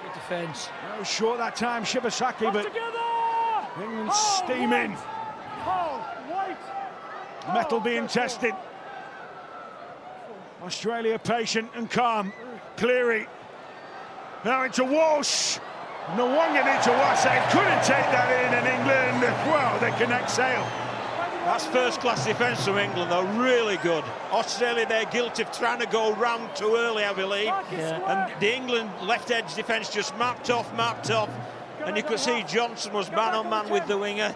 Good defence. no short that time. Shibasaki, Up but together. England Hold, steaming. wait. Hold, wait. Metal Hold, being get through. tested. Australia patient and calm. Cleary now into Walsh. Nwanga into Wase. Couldn't take that in, and England, well, they can exhale. That's first-class defence from England, though, really good. Australia, they're guilty of trying to go round too early, I believe. Yeah. And the England left-edge defence just mapped off. And you could see Johnson was man-on-man with the winger.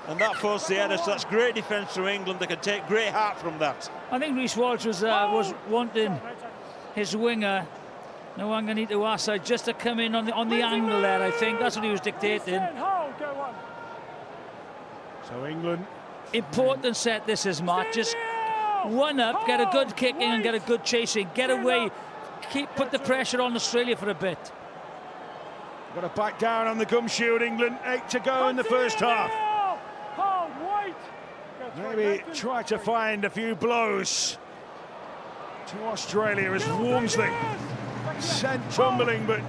And that forced the header, so that's great defence from England. They can take great heart from that. I think Reece Walsh was wanting his winger, Nwanga Nitawasa, just to come in on the angle there. I think that's what he was dictating. Hold, go on. So England, Important set this is, Mark. Just one up, get a good kicking and get a good chasing, get away, put the pressure on Australia for a bit. got to back down on the gumshoe. England, 8 to go in the first half. Hold, wait. Go through. Maybe Nathan. try to find a few blows to Australia as Walmsley sent tumbling, but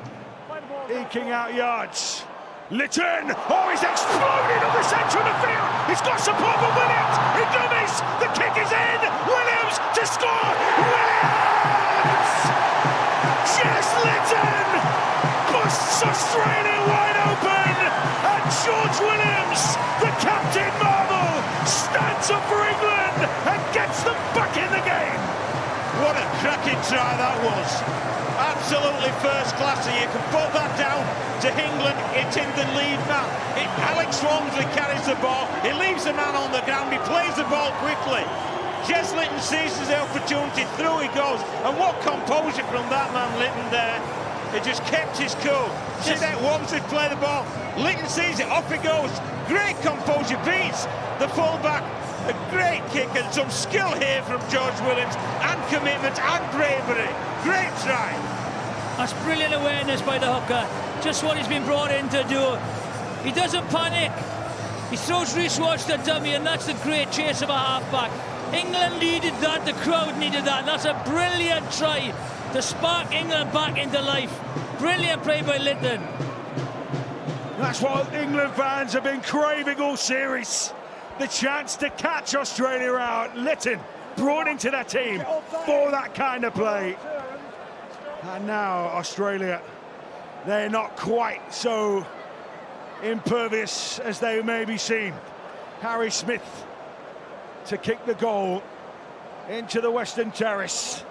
Play the ball. eking out yards. Lytton, oh, he's exploded on the centre of the field. He's got support from Williams. He dummies. The kick is in. Williams to score. Williams! Jess Lytton busts Australia wide open. And George Williams, the Captain Marvel, stands up for England and gets them back in the game. What a cracking try that was. Absolutely first class, and you can put that down to England hitting the lead man. Alex Walmsley carries the ball, he leaves the man on the ground, he plays the ball quickly. Jez Lytton seizes the opportunity, through he goes, and what composure from that man Lytton there. He just kept his cool. See that Walmsley play the ball, Lytton sees it, off he goes. Great composure, beats the fullback. A great kick and some skill here from George Williams, and commitment and bravery. Great try. That's brilliant awareness by the hooker. Just what he's been brought in to do. He doesn't panic. He throws Reece Walsh the dummy, and that's the great chase of a halfback. England needed that, the crowd needed that. That's a brilliant try to spark England back into life. Brilliant play by Lytton. That's what England fans have been craving all series. The chance to catch Australia out. Lytton brought into their team for that kind of play. And now Australia, they're not quite so impervious as they maybe seem. Harry Smith to kick the goal into the Western Terrace.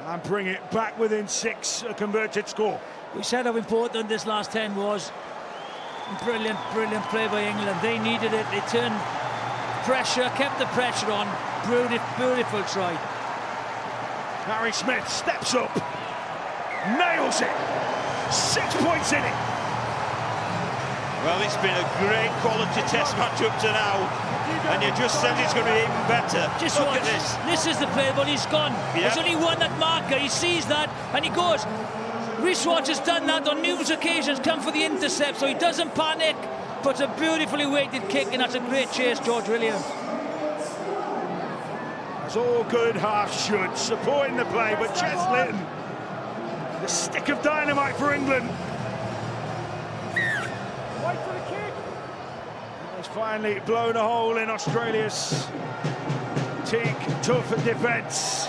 And bring it back within 6, a converted score. We said how important this last 10 was. Brilliant play by England. They needed it. They turned pressure, kept the pressure on. Beautiful try. Harry Smith steps up, nails it. 6 points in it. Well, it's been a great quality test match up to now, and you just said it's going to be even better. Just look watch. at this. This is the play, but he's gone. Yeah. There's only one that marker. He sees that and he goes. Reece Watts has done that on numerous occasions, come for the intercept, so he doesn't panic. Puts a beautifully weighted kick, and that's a great chase, George Williams. As all good halves should, supporting the play, but Ches Litton, the stick of dynamite for England. Wait for the kick. It's finally blown a hole in Australia's teak, tough defence.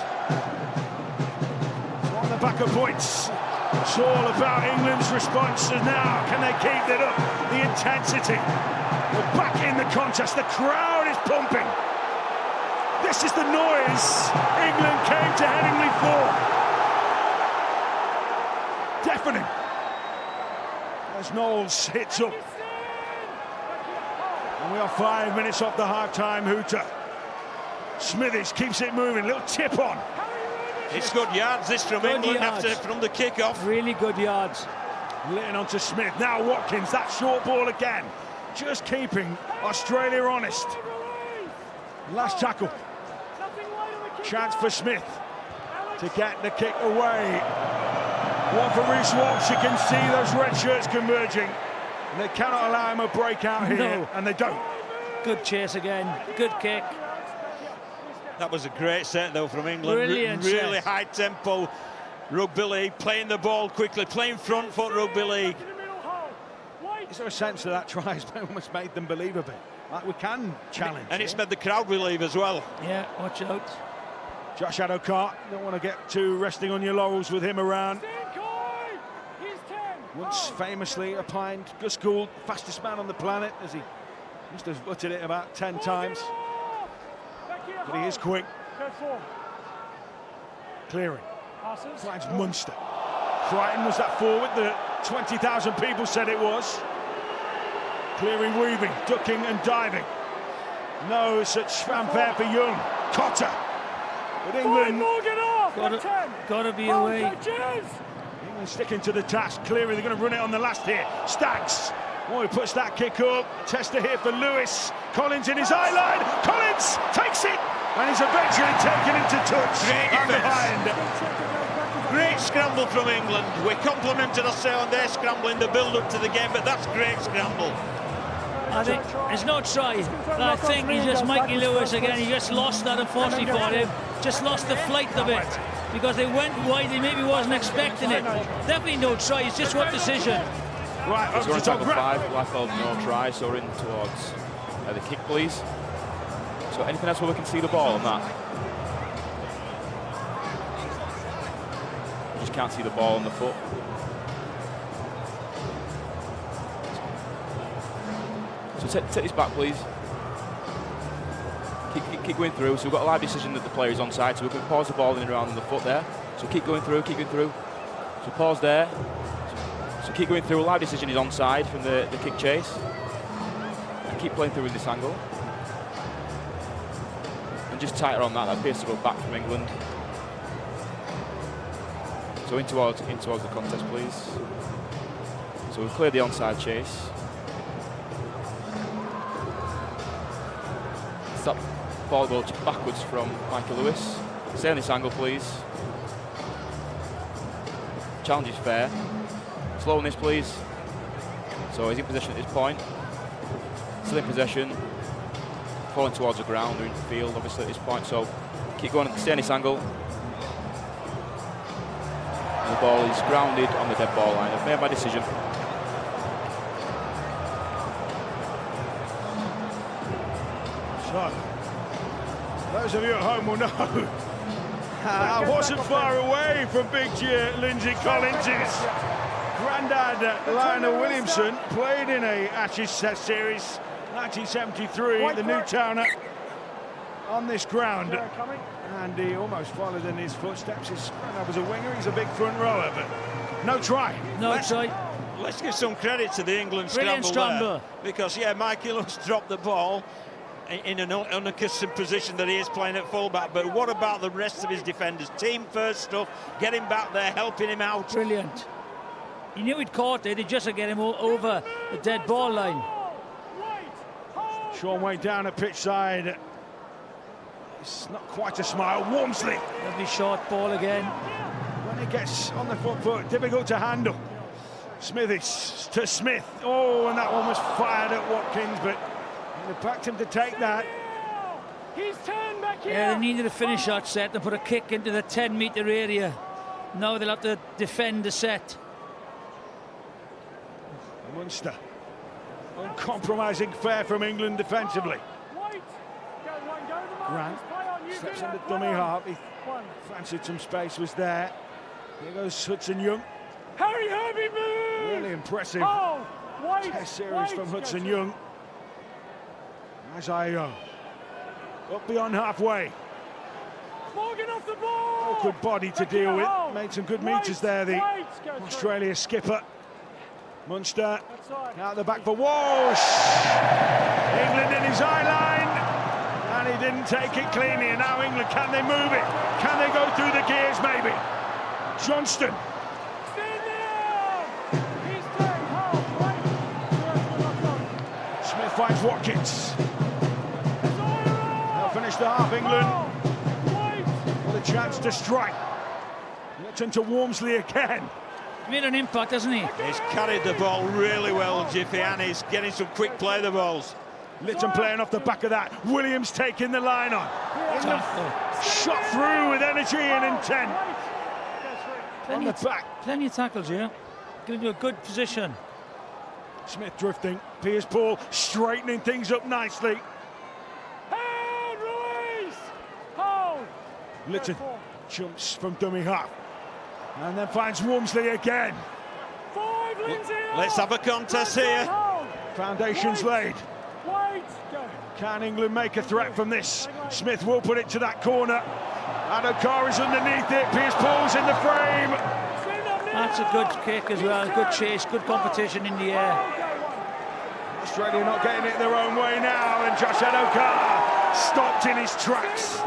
So on the back of points, it's all about England's response, and now can they keep it up? The intensity. We're back in the contest, the crowd is pumping. This is the noise England came to Headingley for. Deafening. As Knowles hits up. And we are 5 minutes off the half-time hooter. Smithies keeps it moving, little tip on. It's good yards this from Good England yards. from the kick-off. Really good yards. Litting onto Smith, now Watkins, that short ball again. Just keeping Australia honest. Last tackle. Chance for Smith to get the kick away. One for Reece Watts, you can see those red shirts converging. And they cannot allow him a break out here, No. and they don't. Good chase again. Good kick. That was a great set, though, from England. Brilliant Really set. high-tempo rugby league, playing the ball quickly, playing front foot rugby league. Is there a sense that try has almost made them believe a bit? Like we can challenge. And it's made the crowd believe as well. Yeah, watch out. Josh Adokar, don't want to get too resting on your laurels with him around. Once famously opined Gus Gould, fastest man on the planet, as he must have uttered it about 10 times. But he is quick. Clearing. Finds Munster. Crichton was that forward that 20,000 people said it was. Clearing, weaving, ducking and diving. No such fanfare for Young. Cotter. But England Gotta be away. England sticking to the task. Clearing, they're going to run it on the last here. Staggs. Oh, he puts that kick up. Tester here for Lewis. Collins in his eye line. Collins takes it. And he's eventually taken into touch. Great And behind. Great scramble from England. We complimented ourselves on their scrambling, the build-up to the game, but that's great scramble. I think there's no try. I think he's just Mikey Lewis again. He just lost that, unfortunately for him. Just lost the flight of it because they went wide. He maybe wasn't expecting it. Definitely no try. It's just what decision. Right, up So we're to on top. tackle 5, Blackwell, no try, so we're in towards the kick, please. So anything else where we can see the ball on that? Just can't see the ball on the foot. So take this back, please. Keep going through. So we've got a live decision that the player is onside, so we can pause the ball in and around the foot there. So keep going through, keep going through. So pause there. So keep going through. A live decision is onside from the kick chase. And keep playing through in this angle. And just tighter on that. That appears to go back from England. So in towards the contest, please. So we've cleared the onside chase. Stop. Ball goes backwards from Michael Lewis. Stay on this angle, please. Challenge is fair. Slow on this, please. So he's in possession at this point. Still in possession. Falling towards the ground, they're in the field, obviously, at this point. So keep going, stay on this angle. And the ball is grounded on the dead ball line. I've made my decision. So, those of you at home will know I wasn't far away from big G Lindsay Collins' granddad Lionel Williamson. Played in a Ashes Test Series 1973, the Newtowner on this ground. And he almost followed in his footsteps. His granddad was a winger, he's a big front rower, but no try. No try. Let's give some credit to the England Brilliant scramble there, scramble. because Mikey Lewis dropped the ball in an unaccustomed position that he is playing at fullback. But what about the rest of his defenders? Team first stuff, getting back there, helping him out. Brilliant. He knew he'd caught it, he just had to get him over the dead ball line. Sean Wade down at pitch side. It's not quite a smile. Wormsley. Lovely short ball again. When he gets on the front foot, difficult to handle. Smithies to Smith. Oh, and that one was fired at Watkins, but they backed him to take that. He's turned back here. Yeah, they needed a finish that set to put a kick into the 10-metre area. Now they'll have to defend the set. Munster. Uncompromising fare from England defensively. Grant steps into dummy half. He fancied some space, was there. Here goes Hudson-Young. Harry Herbie move! Really impressive test series from Hudson-Young. Isaiah up beyond halfway. Morgan off the ball! Good body to deal with. Made some good meters there, the Australia skipper. Munster out the back for Walsh. England in his eye line. And he didn't take it cleanly. And now England, can they move it? Can they go through the gears, maybe? Johnston. Smith finds Watkins. They'll finish the half, England. With a chance to strike. Litton to Wormsley again. Made an impact, hasn't he? He's carried the ball really well, Jiffy, and he's getting some quick play the balls. Litton playing off the back of that. Williams taking the line on. Shot through with energy and intent. On the back. Plenty of tackles here. Giving you a good position. Smith drifting. Pierce-Paul straightening things up nicely. Litton jumps from dummy half. And then finds Wormsley again. Let's have a contest here. Foundations laid. Can England make a threat from this? Smith will put it to that corner. Adokar is underneath it. Pierce-Paul's in the frame. That's a good kick as well. Good chase, good competition in the air. Australia not getting it their own way now. And Josh Adokar stopped in his tracks.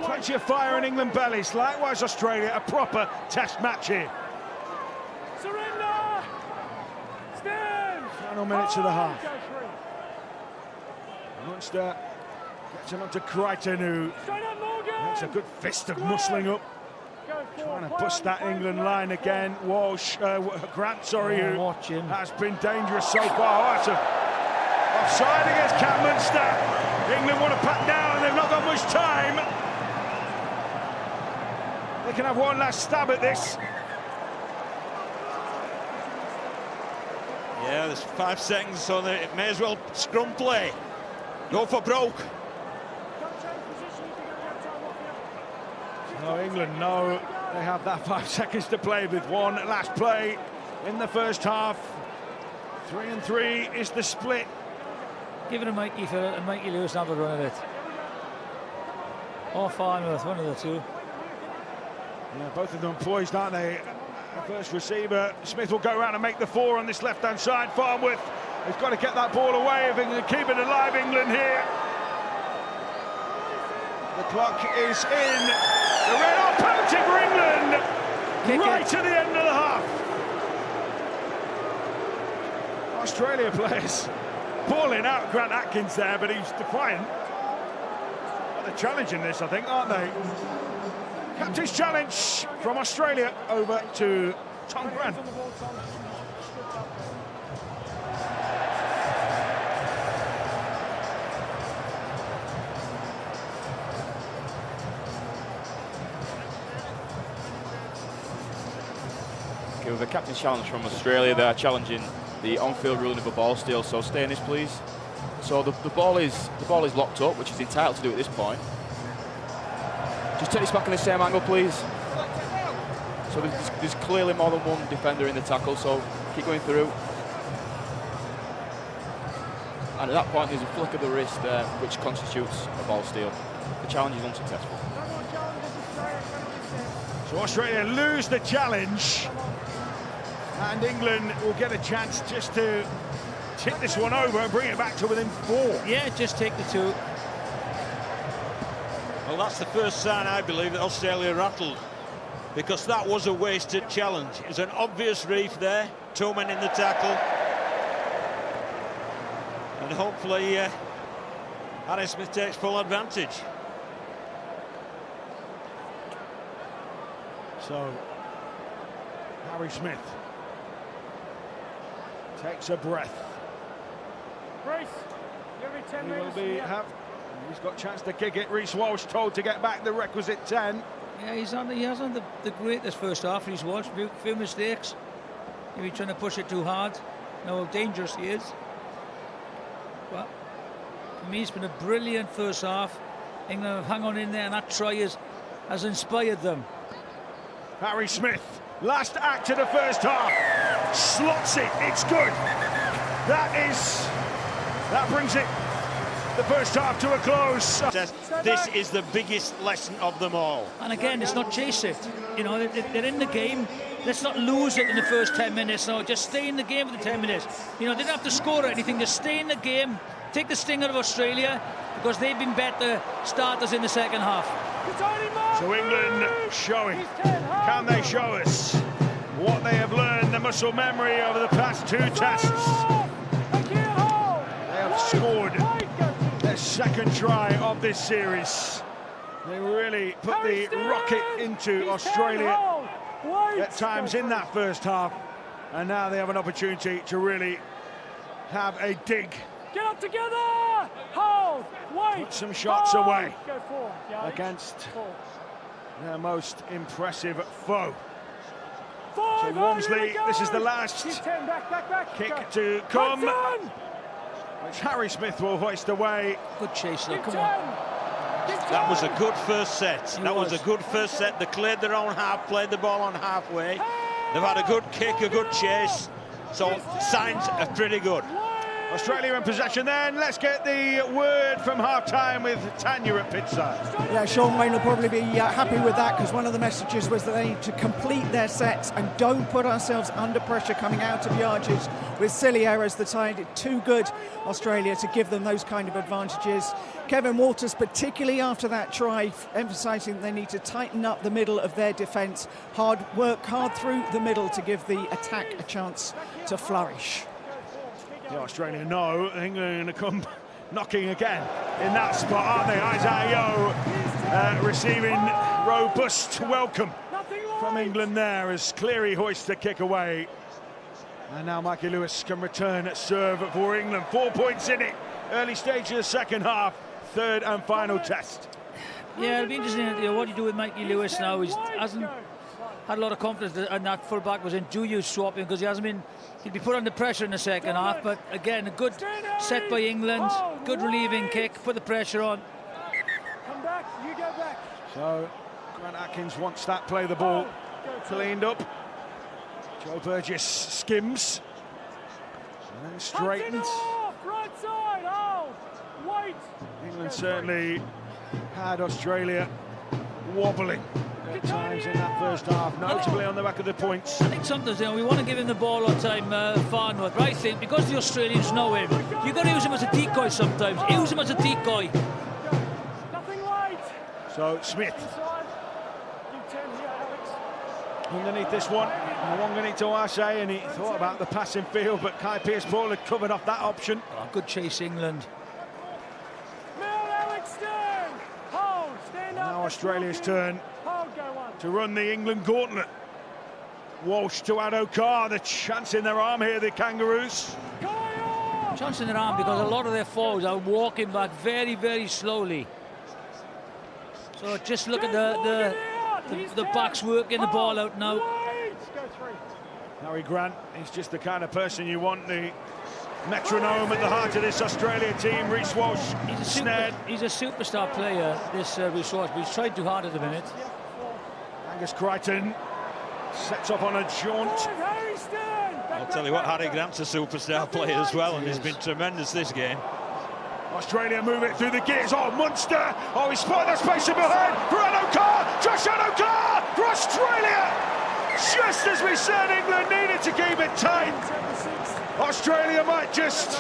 Plenty of fire in England bellies. Likewise, Australia, a proper test match here. Surrender! Stand! Final minutes of the half. Munster gets him onto Crichton, who makes a good fist of muscling up. Trying to bust that England line again. Walsh, Grant, sorry, who has been dangerous so far. Oh, that's a offside against Cam Munster. England want to pack down, they've not got much time. They can have one last stab at this. Yeah, there's 5 seconds, so they may as well scrum play. Go for broke. No, England know they have that 5 seconds to play with. One last play in the first half. 3-3 is the split. Give it a Mikey Phillip and Mikey Lewis have a run of it. Or Farnworth, one of the two. Yeah, both of them poised, aren't they? The first receiver, Smith will go around and make the 4 on this left-hand side. Farnworth has got to get that ball away if they can keep it alive, England here. The clock is in. The red are penalty for England. Right to the end of the half. Australia players balling out Grant Atkins there, but he's defiant. Well, they're challenging this, I think, aren't they? Captain's challenge from Australia over to Tom Grant. Okay, with a captain's challenge from Australia, they are challenging the on-field ruling of a ball steal. So stay in this, please. So the ball is locked up, which is entitled to do at this point. Just take this back in the same angle, please. So there's clearly more than one defender in the tackle, so keep going through. And at that point, there's a flick of the wrist, which constitutes a ball steal. The challenge is unsuccessful. So Australia lose the challenge, and England will get a chance just to tip this one over and bring it back to within 4. Yeah, just take the 2. Well, that's the first sign, I believe, that Australia rattled. because that was a wasted challenge. It was an obvious reef there, 2 men in the tackle. And hopefully Harry Smith takes full advantage. So, Harry Smith takes a breath. Brace. Every 10 He will minutes. he's got a chance to kick it. Reece Walsh told to get back the requisite 10. Yeah, he hasn't the greatest first half. Reece Walsh, few mistakes. Maybe trying to push it too hard. Know how dangerous he is. But for me, it's been a brilliant first half. England have hung on in there, and that try has inspired them. Harry Smith, last act of the first half, slots it. It's good. That brings it, the first half, to a close. This is the biggest lesson of them all. And again, it's not chase it. You know, they're in the game. Let's not lose it in the first 10 minutes. No, just stay in the game for the 10 minutes. You know, they don't have to score or anything. Just stay in the game. Take the sting out of Australia, because they've been better starters in the second half. So England showing. Can they show us what they have learned, the muscle memory over the past 2 tests? They have scored their second try of this series. They really put the rocket into Australia at times in that first half, and now they have an opportunity to really have a dig. Get up together! Hold! Wait! Put some shots away Go forward, against their most impressive foe. Forward, So Walmsley, this is the last kick to come, which Harry Smith will hoist away. Good chase, though. Come on. That was a good first set. That was a good first set. They cleared their own half, played the ball on halfway. They've had a good kick, a good chase. So signs are pretty good. Australia in possession then. Let's get the word from half-time with Tanya at pitchside. Yeah, Sean Wayne will probably be happy with that, because one of the messages was that they need to complete their sets and don't put ourselves under pressure coming out of yards with silly errors. The side too good, Australia, to give them those kind of advantages. Kevin Walters, particularly after that try, emphasising they need to tighten up the middle of their defence, work hard through the middle to give the attack a chance to flourish. Yeah, Australia know England are going to come knocking again in that spot, aren't they? Isaiah Yeo receiving robust welcome from England there as Cleary hoists the kick away. And now Mikey Lewis can return at serve for England. 4 points in it. Early stage of the second half. Third and final test. Yeah, it'll be interesting. You know, what do you do with Mikey Lewis now? He hasn't had a lot of confidence, and that full-back was in due swapping, because he hasn't been. He'd be put under pressure in the second half, but again, a good set by England, good relieving kick, put the pressure on. Come back, you go back. So Grant Atkins wants that, play the ball cleaned up. Joe Burgess skims and then straightens. Right side, hold, wait. England certainly had Australia wobbling at times in that first half, notably on the back of the points. I think sometimes, you know, we want to give him the ball on time, far north, but I think because the Australians know him, you've got to use him as a decoy sometimes. Use him as a decoy. Nothing late. So Smith underneath this one, Wanganito Arce, and he thought about the passing field, but Kai Pearce-Paul had covered off that option. Oh, good chase, England. Now Australia's turn to run the England gauntlet. Walsh to Adokar, the chance in their arm here, the Kangaroos. Chance in their arm, because a lot of their forwards are walking back very, very slowly. So just look at the backs working the ball out now. Harry Grant, he's just the kind of person you want, the metronome at the heart of this Australia team. Reece Walsh, he's a superstar player, this Reece Walsh, but he's tried too hard at the minute. Angus Crichton sets up on a jaunt. I'll tell you what, Harry Grant's a superstar player as well, and he's been tremendous this game. Australia move it through the gears. Oh, Munster! Oh, he spotted that space in behind for Adokar! Josh Adokar for Australia! Just as we said, England needed to keep it tight. Australia might just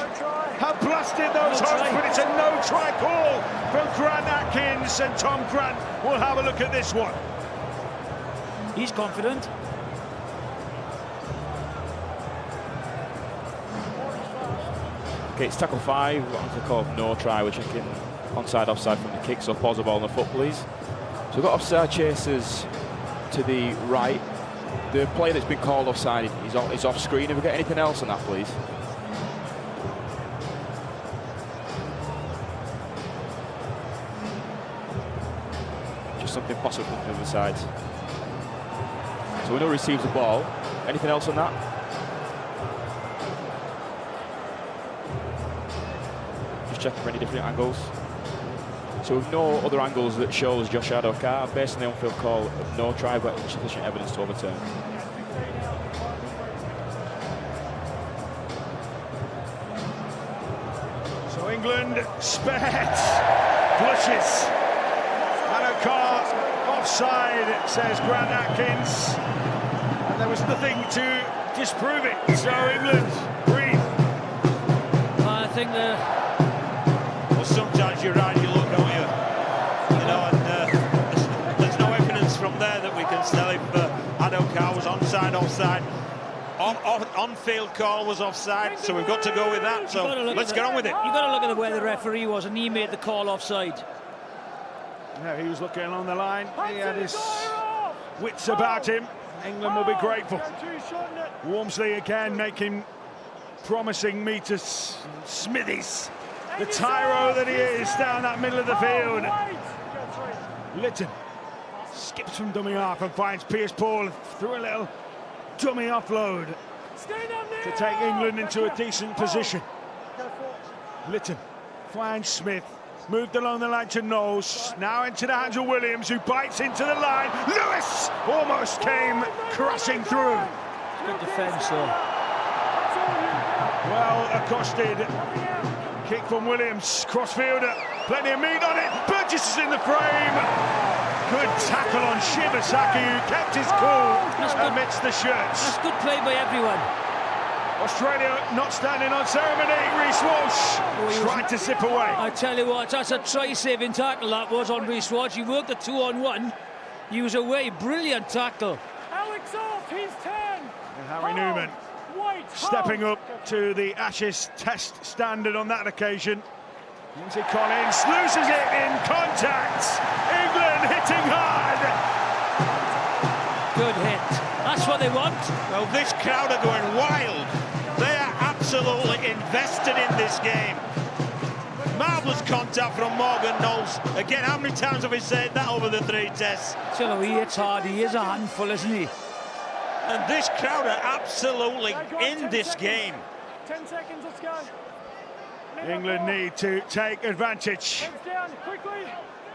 have blasted those hopes, but it's a no-try call from Grant Atkins, and Tom Grant will have a look at this one. He's confident. Okay, it's tackle 5. What they call no try. We're checking onside, offside from the kick. So pause the ball on the foot, please. So we've got offside chasers to the right. The player that's been called offside is off screen. Have we got anything else on that, please? Just something possible from the other side. So we know receives the ball. Anything else on that? Just checking for any different angles. So with no other angles that shows Josh Adokar, based on the on-field call of no try, but sufficient evidence to overturn. So England spared, flushes. Adokar offside, says Grant Atkins. And there was nothing to disprove it. So England breathe. I think Well, sometimes you're right, you look, don't you? You know, and there's no evidence from there that we can tell if Adokar was onside, offside. On-field call was offside, so we've got to go with that. So let's get on with it. You've got to look at where the referee was, and he made the call offside. Yeah, he was looking along the line. He had his wits about him. England will be grateful. Wormsley again making promising meters. Smithies, the tyro that he is down that middle of the field. Litton skips from dummy half and finds Piers Paul through a little dummy offload to take England into a decent position. Litton finds Smith. Moved along the line to Knowles, now into the hands of Williams, who bites into the line. Lewis almost came crashing through. Good defence, though. Well accosted. Kick from Williams, crossfielder, plenty of meat on it. Burgess is in the frame. Good tackle on Shibasaki, who kept his cool amidst the shirts. That's good play by everyone. Australia not standing on ceremony. Reece Walsh tried to zip away. I tell you what, that's a try-saving tackle that was on Reece Walsh. He worked a 2-on-1. He was away. Brilliant tackle. Alex off, he's 10. And Harry Newman stepping up to the Ashes Test standard on that occasion. Lindsay Collins loses it in contact. England hitting hard. Good hit. That's what they want. Well, this crowd are going wild. They are absolutely invested in this game. Marvellous contact from Morgan Knowles. Again, how many times have we said that over the 3 tests? You know, he hits hard. He is a handful, isn't he? And this crowd are absolutely in this game. 10 seconds, let's go. England need to take advantage.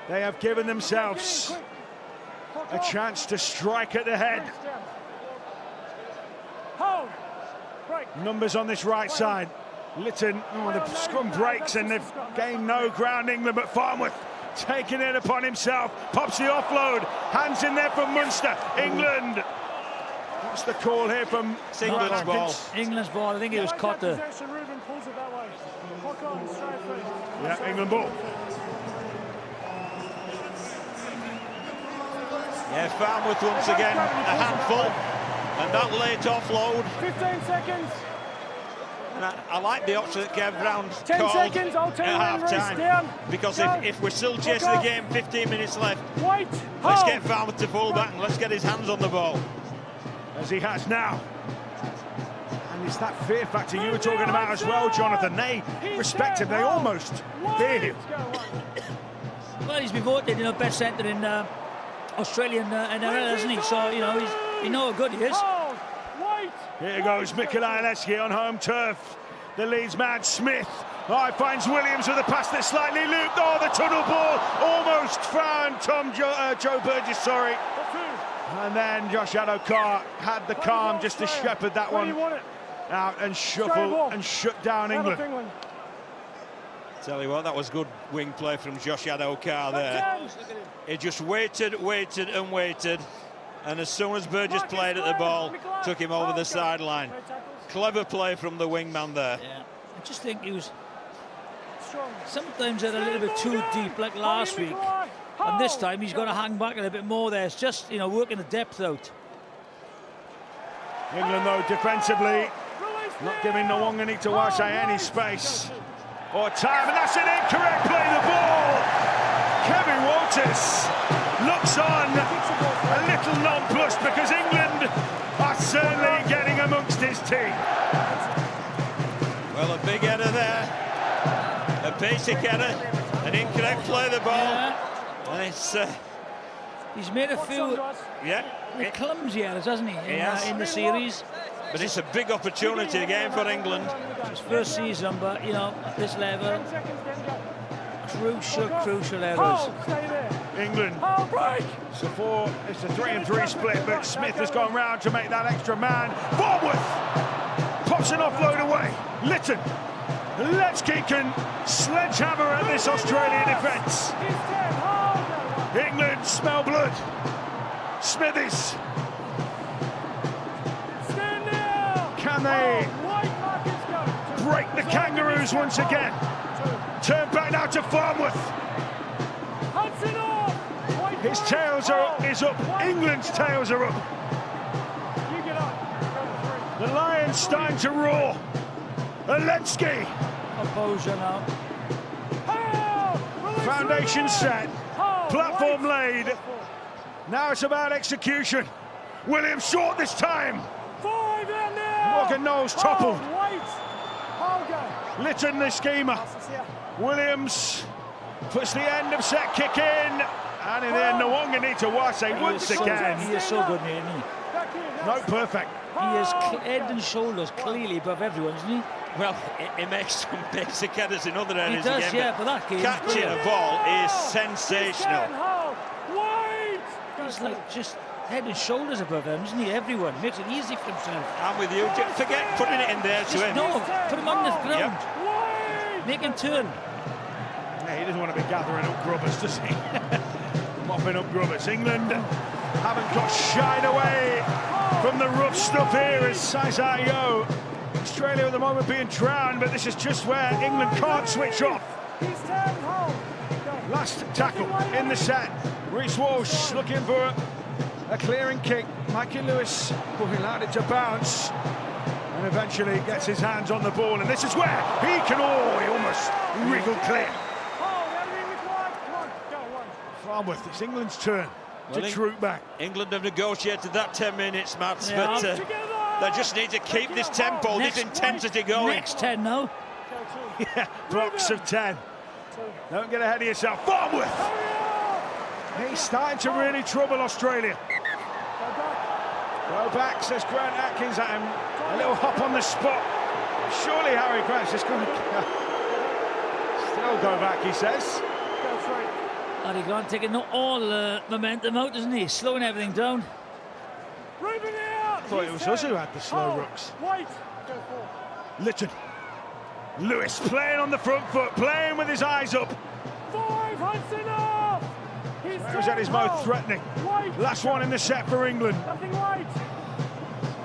They have given themselves a chance to strike at the head. Numbers on this right side. Litton, the scrum breaks and they've gained no ground, England, but Farnworth taking it upon himself, pops the offload, hands in there from Munster. England. What's the call here from England's ball? England's ball. I think it was caught there. Yeah, England ball. Yeah, Farnworth once again a handful, and that late offload. 15 seconds. And I like the option that Kev Brown 10 called seconds, I'll tell at you when half race down. time. Because Go. if we're still chasing the game, 15 minutes left, Wait, let's hold. get Farnworth to full back and let's get his hands on the ball. As he has now. And it's that fear factor you were talking about as well, Jonathan. They respect him, they almost fear him. Well, he's been voted, best centre in Australian NRL, hasn't he? So, you know how good he is. Here goes Mikolaj Leski on home turf. The Leeds man, Smith. Oh, he finds Williams with a pass that's slightly looped. Oh, the tunnel ball almost found Joe Burgess, sorry. And then Josh Adokar had the calm just to shepherd that one out and shuffle and shut down England. Tell you what, that was good wing play from Josh Adokar there. He just waited and waited, and as soon as Burgess played at the ball, took him over the sideline. Clever play from the wingman there. Yeah, I just think he was sometimes a little bit too deep, like last week. And this time he's going to hang back a little bit more there. It's just, you know, working the depth out. England, though, defensively, not giving Nwangani to Wase any space or time, and that's an incorrect play. The ball. Kevin Walters looks on a little nonplussed because England are certainly getting amongst his team. Well, a big error there, a basic error, an incorrect play of the ball, and it's. He's made a few clumsy errors, hasn't he, in the series? But it's a big opportunity again for England. It's first season, but, you know, at this level, crucial errors. England. It's a 3-3 split, but Smith has gone round to make that extra man. Bournemouth pops an offload away. Litton. Letsky can sledgehammer at this Australian defence. England smell blood. Smithies. Can they break the Kangaroos once again? Turn back now to Farnworth. His tails is up. England's tails are up. The Lions starting to roar. Aletsky. Composure now. Foundation set. Platform laid. Now it's about execution. Williams short this time. Morgan Knowles toppled. Litton the schemer. Williams puts the end of set kick in. And in the end, Nwangani to Wase once again. He is so good, isn't he? No, perfect. He is head and shoulders clearly above everyone, isn't he? Well, he makes some basic errors in other areas. He does, again, but that game, catching a ball is sensational. He's like just head and shoulders above him, isn't he? Everyone makes it easy for himself. I'm with you. Forget putting it in there to him. No, put him on the ground. Make him turn. Yeah, he doesn't want to be gathering up grubbers, does he? Mopping up grubbers. England haven't got shied away from the rough stuff here as Cesar Yo. Australia at the moment being drowned, but this is just where England can't switch off. Last tackle in the set. Reece Walsh looking for a clearing kick. Mikey Lewis allowed it to bounce and eventually gets his hands on the ball, and this is where he can, he almost wriggled clear. Farnworth, it's England's turn to troop back. England have negotiated that 10 minutes, Mats, but they just need to keep this tempo, this intensity going. Next 10 now. Yeah, blocks of 10. Don't get ahead of yourself. Farnworth! He's starting to really trouble Australia. Go back, says Grant Atkins at him. A little hop on the spot. Surely Harry Grant's just going to still go back, he says. Harry Grant taking all the momentum out, isn't he? Slowing everything down. I thought it was us who had the slow rooks. Litton. Lewis playing on the front foot, playing with his eyes up. He was at his most threatening. Last one in the set for England.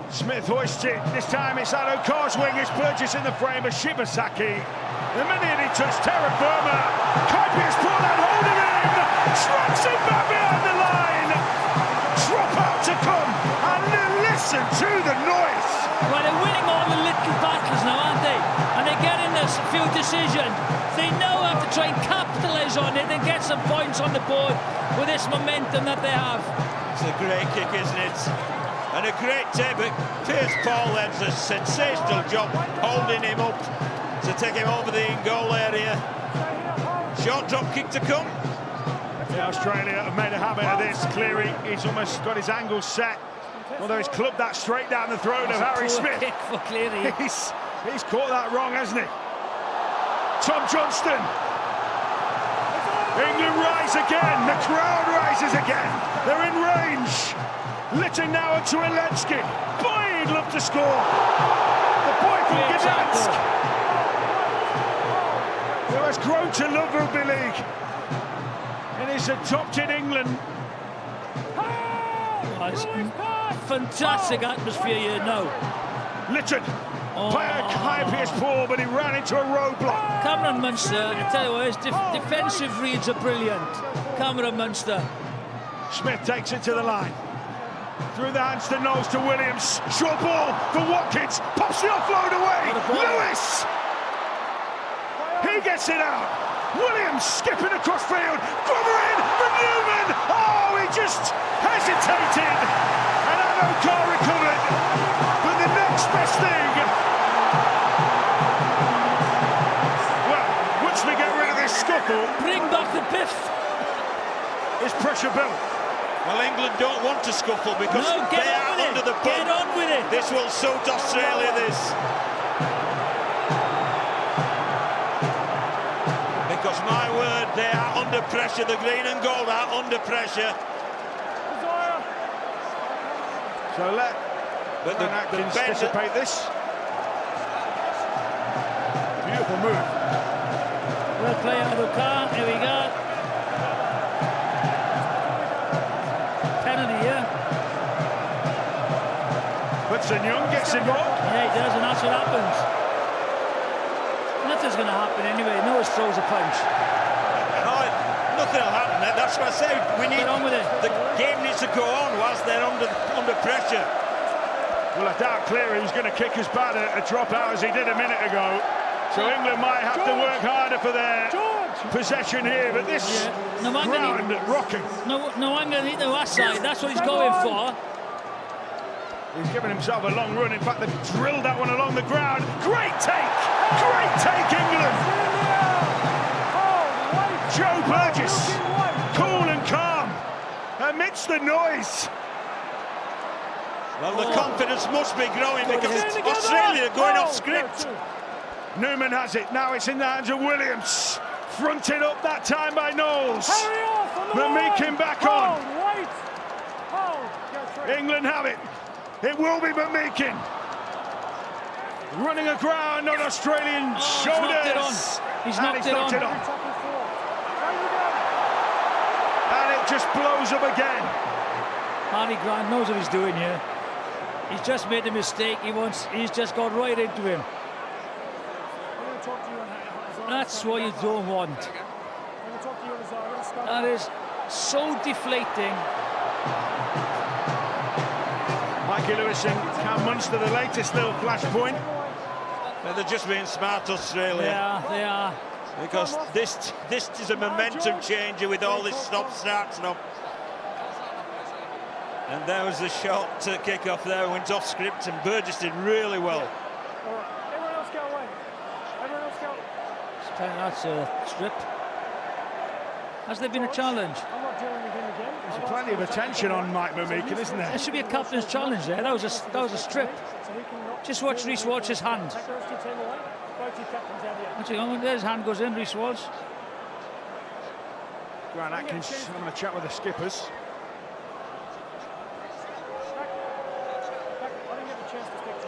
Smith hoists it. This time it's Ado Carswing. It's Burgess in the frame of Shibasaki. The minute he touched terra firma, Kuiper's pulled that hold of him. Tracks him back behind the line. Drop out to come and listen to the noise. Well, they're winning all the little battles now, aren't they? And they're getting a few decisions. They now have to try and capitalise on it and get some points on the board with this momentum that they have. It's a great kick, isn't it? And a great take, but Pierce Paul has a sensational job holding him up to take him over the in-goal area. Short drop kick to come. Yeah, Australia have made a habit of this. Cleary, he's almost got his angle set. Although he's clubbed that straight down the throat of Harry Smith. Kick for Cleary. He's caught that wrong, hasn't he? Tom Johnston. England rise again. The crowd rises again. They're in range. Litton now to Aletsky. Boy, he'd love to score. The boy from Gdansk, who has grown to love rugby league and is adopted England. Fantastic atmosphere here now. Litton Play a high-pierced ball, but he ran into a roadblock. Cameron Munster, I tell you what, his defensive reads are brilliant. Cameron Munster. Smith takes it to the line. Through the hands to nose to Williams. Short ball for Watkins. Pops the offload away. Lewis! He gets it out. Williams skipping across field. Grubber in for Newman. Oh, he just hesitated. And Adokar recovered. But the next best thing. Well, once we get rid of this scuffle, Bring back the biff. is pressure built. Well, England don't want to scuffle because they are under the pump. Get on with it. This will suit Australia, this. Because, my word, they are under pressure. The green and gold are under pressure. So let Atkins dissipate this. Beautiful move. Well played, Adokar. Here we go. Penalty here. Hudson Young gets involved. Yeah, he does, and that's what happens. Nothing's going to happen anyway. Noah throws a punch. No, nothing will happen. That's what I said. We need Get on with it. The game needs to go on whilst they're under pressure. Well, I doubt Cleary he's going to kick as bad a drop out as he did a minute ago. So England might have to work harder for their possession here. But this ground rocking. No, I'm going to need the last side. That's what he's going for. He's given himself a long run. In fact, they've drilled that one along the ground. Great take! Great take, England! Joe Burgess, cool and calm amidst the noise. Well, the confidence must be growing because Australia are going off script. Newman has it. Now it's in the hands of Williams. Fronted up that time by Knowles. McMeekin back on. England have it. It will be McMeekin. Running aground on Australian shoulders. He's knocked it on. And it just blows up again. Harry Grant knows what he's doing here. He's just made a mistake. He's just got right into him. That's what you don't want. That is so deflating. Mikey Lewis and Cam Munster, the latest little flashpoint. Well, they're just being smart, Australia. Yeah, they are. Because this is a momentum changer with all this stop-start stuff. And there was the shot to kick off there, went off script, and Burgess did really well. Everyone else go away. Everyone else go. That's a strip. Has there been a challenge? I'm not dealing with him again. There's plenty of attention on Mike McMeekin, isn't there? There should be a captain's challenge there. That was a strip. Just watch Reece Walsh's hand. Actually, there's hand goes in, Reece Walsh. Grant Atkins having a chat with the skippers.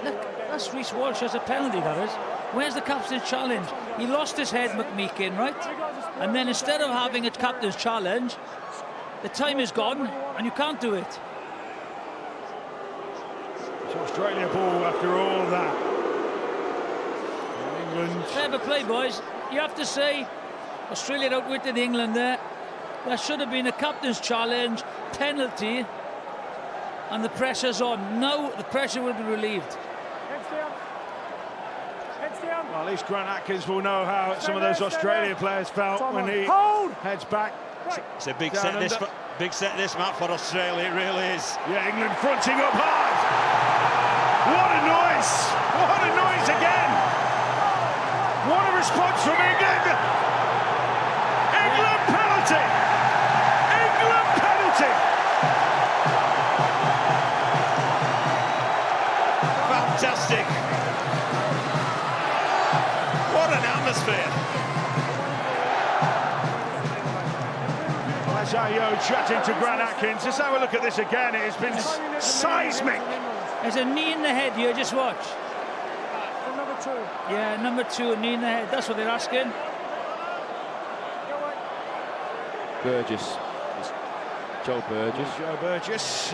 Look, that's Reece Walsh as a penalty, that is. Where's the captain's challenge? He lost his head, McMeekin, right? And then instead of having a captain's challenge, the time is gone and you can't do it. It's Australia ball after all that. England. Clever play, boys. You have to say, Australia outwitted England there. There should have been a captain's challenge, penalty, and the pressure's on. Now the pressure will be relieved. Well, at least Grant Atkins will know how some of those Australia players felt when he heads back. It's a big set this, Matt, for Australia, it really is. Yeah, England fronting up hard. What a noise! What a noise again! What a response from England! England penalty! England penalty! Fantastic! What an atmosphere! Ayo chatting to Grant Atkins. Let's have a look at this again. It has been seismic. There's a knee in the head here, just watch. Number 2. Yeah, number 2, a knee in the head. That's what they're asking. Burgess. It's Joe Burgess. Joe Burgess.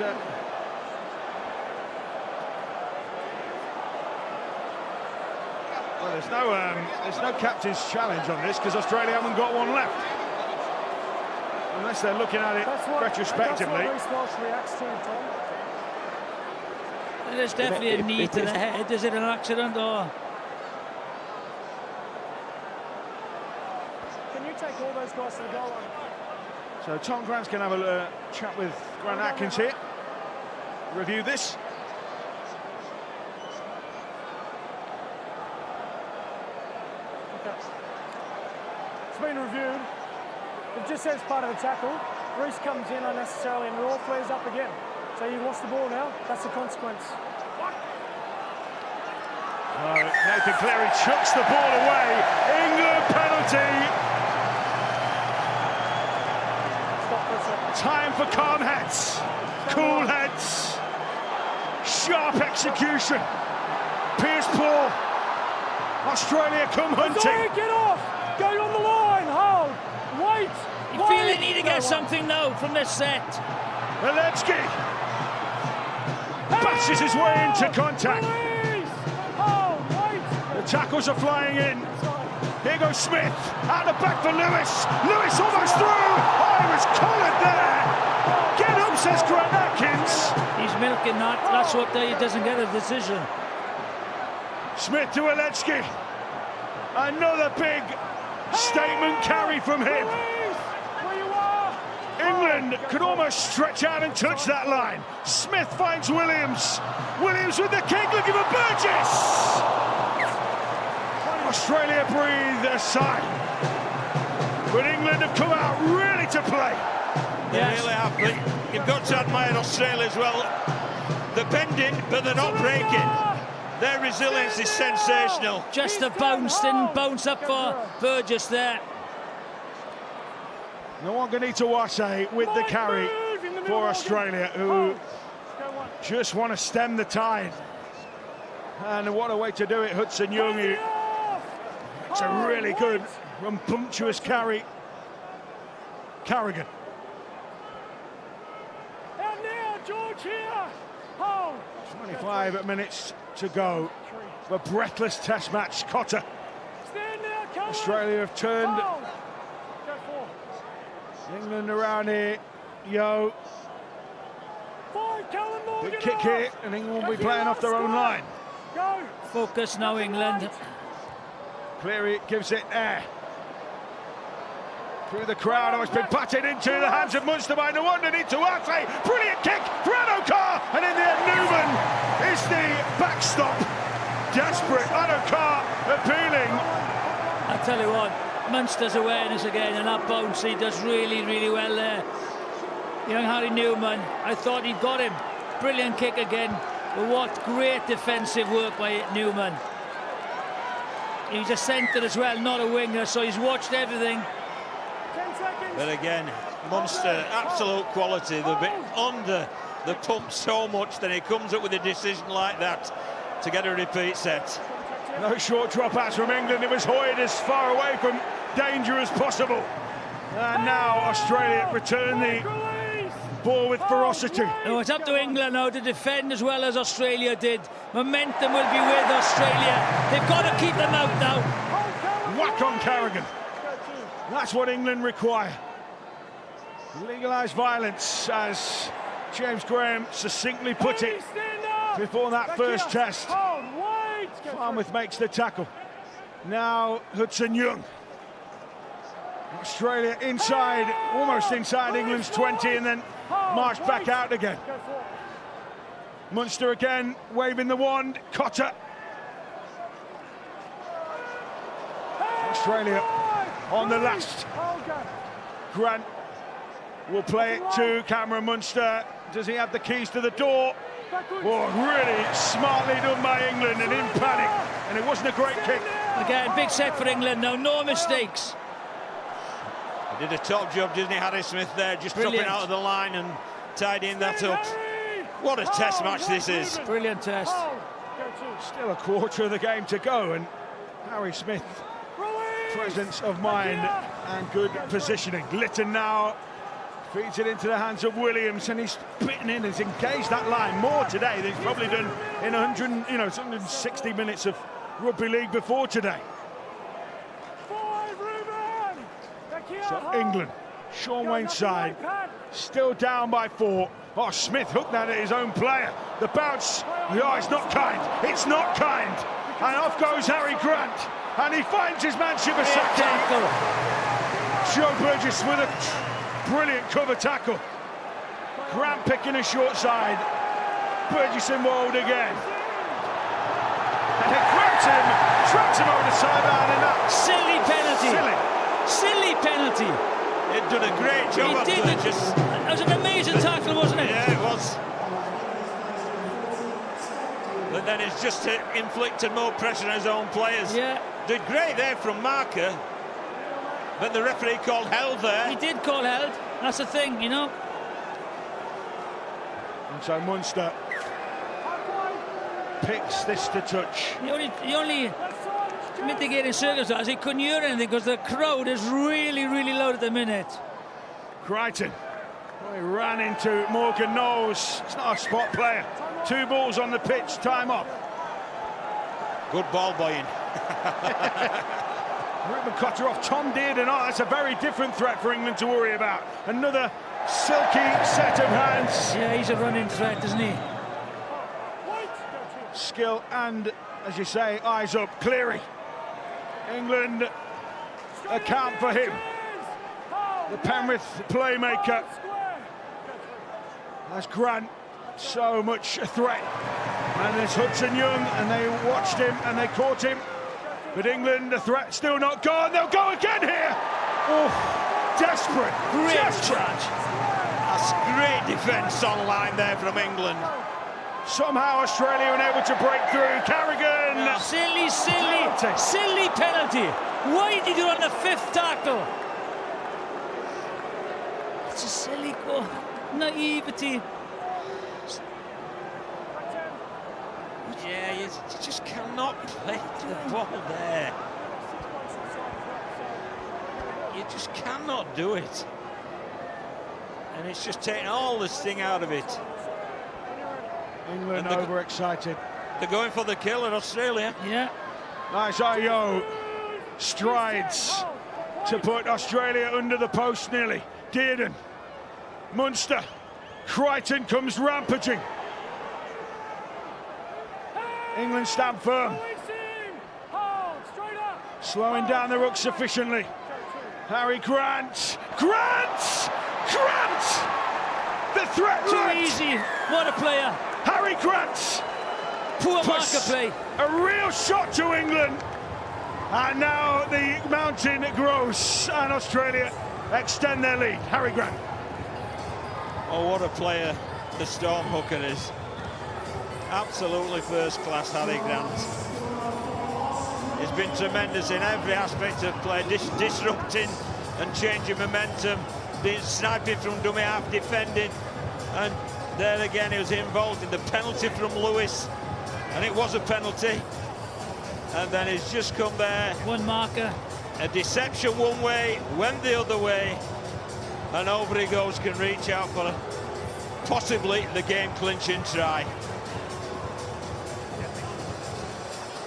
There's no captain's challenge on this because Australia haven't got one left. Unless they're looking at it retrospectively. That's what Reece Walsh reacts to, Tom. There's definitely a knee to the head. Is it an accident or? Can you take all those guys to the goal line? So Tom Grant's going to have a chat with Grant Atkins here. Review this. Okay. It's been reviewed. It just says part of the tackle. Reece comes in unnecessarily and it all flares up again. So you've lost the ball now. That's the consequence. Nathan Cleary chucks the ball away. England penalty. Stop for a second. Time for calm heads, cool heads, sharp execution. Pierce Paul. Australia come hunting. Get off! Go on the line! Hold! Wait! You feel they need to get something now from this set. Alevski bashes his way into contact. The tackles are flying in. Here goes Smith. Out the back for Lewis. Lewis almost through. Oh, he was collared there. Get up, says Grant Atkins. He's milking that. That's what he doesn't get a decision. Smith to Alevski. Another big statement carry from him. England could almost stretch out and touch that line. Smith finds Williams. Williams with the kick, looking for Burgess. Australia breathe a sigh. But England have come out really to play. They really have. But you've got to admire Australia as well. They're bending, but they're not breaking. Their resilience is sensational. Just a bounce, didn't bounce up for Burgess there. Nwangwanitawase with the carry for Australia, who just want to stem the tide. And what a way to do it, Hudson Young. It's a really good, rambunctious carry. Carrigan. And now, George here. 25 minutes to go. A breathless test match. Cotter. Australia have turned England around here. Yo. Big kick here, and England will be playing off their own line. Focus now, England. Cleary gives it air. Through the crowd, oh, it's been batted into the hands of Munster by Nwangwanitawase. Brilliant kick for Adokar, and in the end, Newman is the backstop. Desperate, Adokar appealing. I tell you what, Munster's awareness again, and that bounce, he does really, really well there. Young Harry Newman, I thought he'd got him. Brilliant kick again, but what great defensive work by Newman. He's a centre as well, not a winger, so he's watched everything. But again, Munster, absolute quality. They've been under the pump so much that he comes up with a decision like that to get a repeat set. No short dropouts from England. It was Hoyd as far away from danger as possible. And now Australia return the ball with ferocity. No, it's up to England now to defend as well as Australia did. Momentum will be with Australia. They've got to keep them out now. Whack on Carrigan. That's what England require. Legalised violence, as James Graham succinctly put it before that first test. Farmouth makes the tackle. Now Hudson Young. Australia inside, almost inside England's 20, and then marched back out again. Munster again, waving the wand. Cotter. Australia on the last. Grant will play it to Cameron Munster. Does he have the keys to the door? Oh, really smartly done by England and in panic. And it wasn't a great kick. Again, big set for England now, no mistakes. He did a top job, didn't he, Harry Smith there, just Brilliant. dropping out of the line and tidying that up. What a test match this is. Brilliant test. Still a quarter of the game to go, and Harry Smith, presence of mind and good positioning. Lytton now feeds it into the hands of Williams, and he's bitten in, he's engaged that line more today than he's probably done in 160 minutes of Rugby League before today. So England, Sean Wayne's side, still down by 4. Oh, Smith hooked that at his own player. The bounce, oh, it's not kind. It's not kind. And off goes Harry Grant. And he finds his man Shibasaki. Joe Burgess with a brilliant cover tackle. Grant picking a short side. Burgess involved again. And it grabs him, traps him over the sideline, and that Silly penalty. Silly penalty. He'd done a great job of Burgess. It was an amazing tackle, wasn't it? Yeah, it was. But then it's just inflicted more pressure on his own players. Yeah. Did great there from Marker, but the referee called held there. He did call held. That's the thing, you know. And so Munster picks this to touch. The only mitigating circumstance, he couldn't hear anything because the crowd is really, really loud at the minute. Crichton, he ran into Morgan Knowles. It's not a spot player. 2 balls on the pitch, time up. Good ball boying. Ruben Cotter off Tom Dearden. Oh, that's a very different threat for England to worry about. Another silky set of hands. Yeah, he's a running threat, isn't he? Skill and, as you say, eyes up. Cleary. England account for him. The Penrith playmaker. As Grant, so much a threat. And there's Hudson Young, and they watched him and they caught him. But England, the threat still not gone. They'll go again here. Oh, desperate. Great charge. That's great defence online there from England. Somehow Australia unable to break through. Carrigan. No. Silly penalty. Why did he do it on the 5th tackle? It's a silly goal. Naivety. Yeah, you just cannot play the ball there. You just cannot do it. And it's just taking all the sting out of it. England overexcited. They're going for the kill in Australia. Yeah. Nice Ayo strides to put Australia under the post nearly. Dearden, Munster, Crichton comes rampaging. England stand firm. Slowing down the ruck sufficiently. Harry Grant. Grant! The threat Too easy. What a player. Harry Grant. Poor marker play. A real shot to England. And now the mountain grows and Australia extend their lead. Harry Grant. Oh, what a player the Storm hooker is. Absolutely first class, Harry Grant. He's been tremendous in every aspect of play, disrupting and changing momentum, being sniping from dummy half, defending, and there again he was involved in the penalty from Lewis, and it was a penalty, and then he's just come there. One marker. A deception one way, went the other way, and over he goes, can reach out for possibly the game clinching try.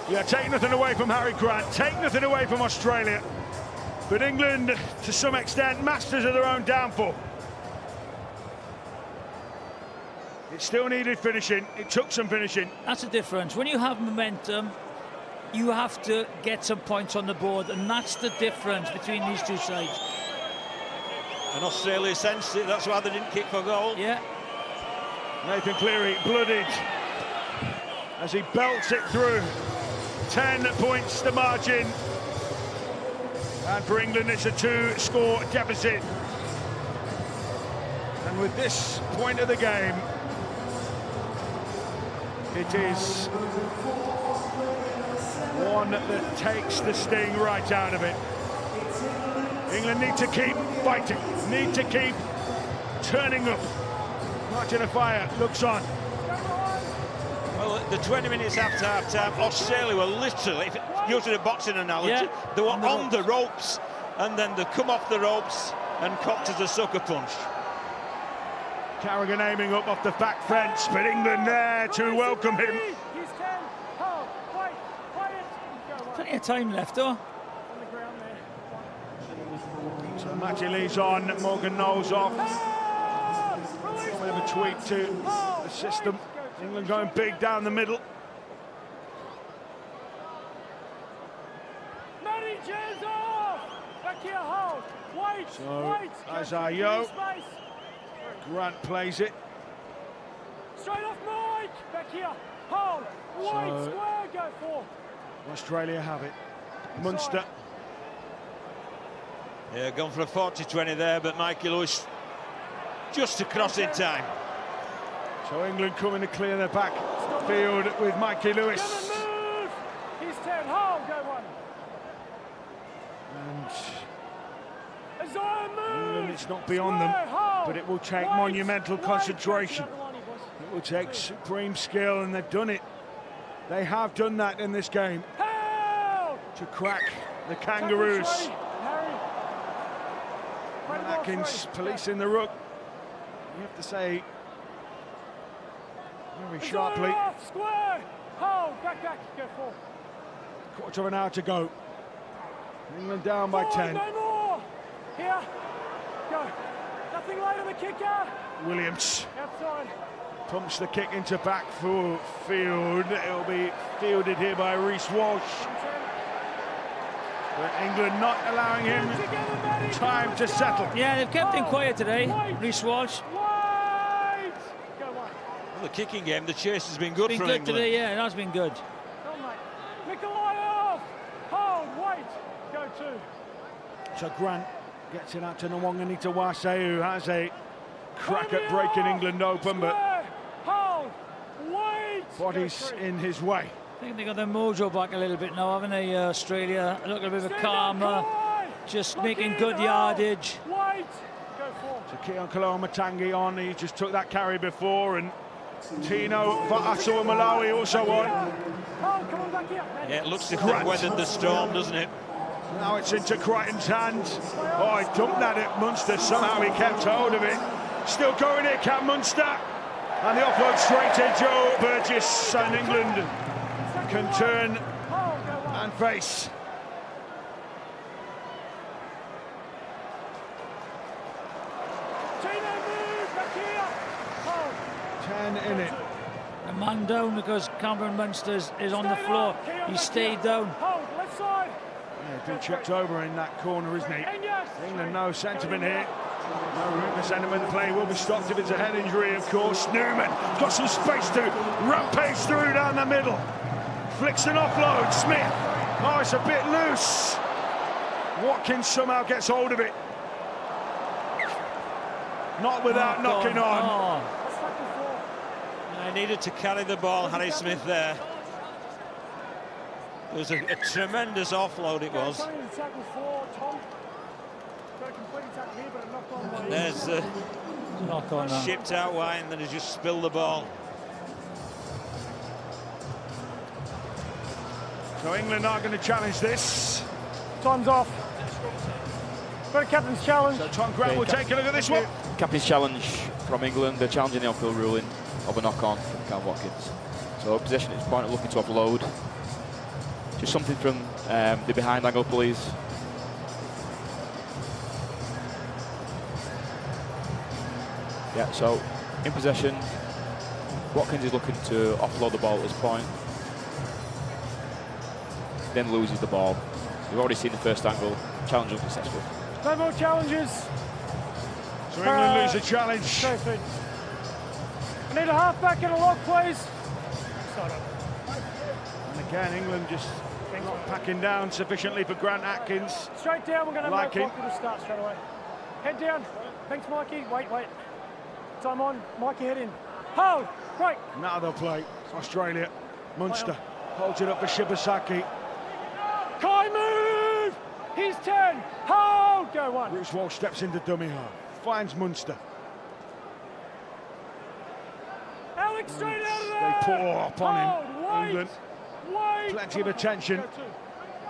Yeah, take nothing away from Harry Grant, take nothing away from Australia. But England, to some extent, masters of their own downfall. It still needed finishing, it took some finishing. That's the difference. When you have momentum, you have to get some points on the board, and that's the difference between these two sides. And Australia sensed it, that's why they didn't kick for goal. Yeah. Nathan Cleary blooded as he belts it through. 10 points the margin. And for England, it's a 2-score deficit. And with this point of the game, it is one that takes the sting right out of it. England need to keep fighting, need to keep turning up. Martin Afire looks on. Well, the 20 minutes after half-time, Australia were literally, using a boxing analogy, they were on the ropes, and then they come off the ropes and copped as a sucker punch. Carrigan aiming up off the back fence, but England there to welcome him. Plenty of time left, though. On the ground there. So Matty Lee's on, Morgan Knowles off. A bit of a tweak to the system. England going big down the middle. Matty, chairs off! Back here, hold. Wait, So, wait. Azayo. Grant plays it. Straight off, Mike! Back here, hold. Wait, So- square, go for. Australia have it. Munster. Yeah, gone for a 40-20 there, but Mikey Lewis just across in time. So England coming to clear their back field with Mikey Lewis. Come and move! He's 10, hold, go one. And Isaiah, move! England, it's not beyond them, Square, hold. but it will take Wait, monumental wait, concentration. that's the other one, he was. It will take supreme skill, and they've done it. They have done that in this game Hold! to crack the Kangaroos. Harry. Play the ball, Atkins three. policing the ruck. You have to say very sharply. Off, square, hold, back, go for. Quarter of an hour to go. England down by 10. No more. Here, go. Nothing later, the kicker. Williams Outside. pumps the kick into back full field. It'll be fielded here by Reece Walsh. But England not allowing him Together, Matty. time to settle. Yeah, they've kept him quiet today. Wait. Reece Walsh. Wait. Go one. Well, the kicking game, the chase has been good Been for good England. today, yeah, it has been good. Go, mate. Nikolai off. Hold, wait. Go two. So Grant gets it out to Nwanga Nitawase, who has a crack at breaking England open, but Square, hold, wait. body's Go three. in his way. I think they got their mojo back a little bit now, haven't they, Australia? A little bit of a Stand calmer, up, Kai. just Lock making in, good hold. yardage. Wait. Go four. So Keon Kaloma-Matangi on, he just took that carry before, and Tino Va'asua Malawi also on. Hold, come on back here. Yeah, it looks as if they've weathered the storm, doesn't it? Now it's into Crichton's hands. Oh, he dumped that at Munster, somehow he kept hold of it. Still going here, Cam Munster. And the offload straight to Joe Burgess, and England can turn and face. Tino, move back here. Hold. 10 in it. A man down because Cameron Munster is on the Stay floor. up. Keon He back stayed here. down. Hold, left side. Yeah, he's been checked over in that corner, isn't he? And yes. England, no sentiment here. No room for sentiment. The play will be stopped if it's a head injury, of course. Newman got some space to rampage through down the middle. Flicks an offload. Smith. Oh, it's a bit loose. Watkins somehow gets hold of it. Not without knocking on. Oh, That's like before. I needed to carry the ball, Harry Smith there. It was a tremendous offload, it was. Coming to tackle four, Tom. Got a complete tackle here, but it knocked on by There's it's a knock on that. shipped out wide and then he just spilled the ball. So England are going to challenge this. Time's off. Got a captain's challenge. So Tom Grant will take a look at this one. Captain's challenge from England. They're challenging the on-field ruling of a knock-on from Cam Watkins. So possession at this point, looking to offload. Just something from the behind angle, please. Yeah, so in possession, Watkins is looking to offload the ball at this point. Then loses the ball. We've already seen the first angle. Challenge unsuccessful. No more challenges. So England lose the challenge. Go feed. I need a halfback and a lock, please. And again, England just not packing down sufficiently for Grant Atkins. Straight down, we're going to Like make him. Mikey to start straight away. Head down. Thanks, Mikey. Wait. Time on. Mikey, head in. Hold. Break. Now they'll play Australia. Munster holds it up for Shibasaki. Kai, move. He's 10. Hold. Go one. Bruce Walsh steps into dummy half. Finds Munster. Alex, straight out of They there. pour upon him. Hold. Wait. England. Wait. Plenty of attention Go two.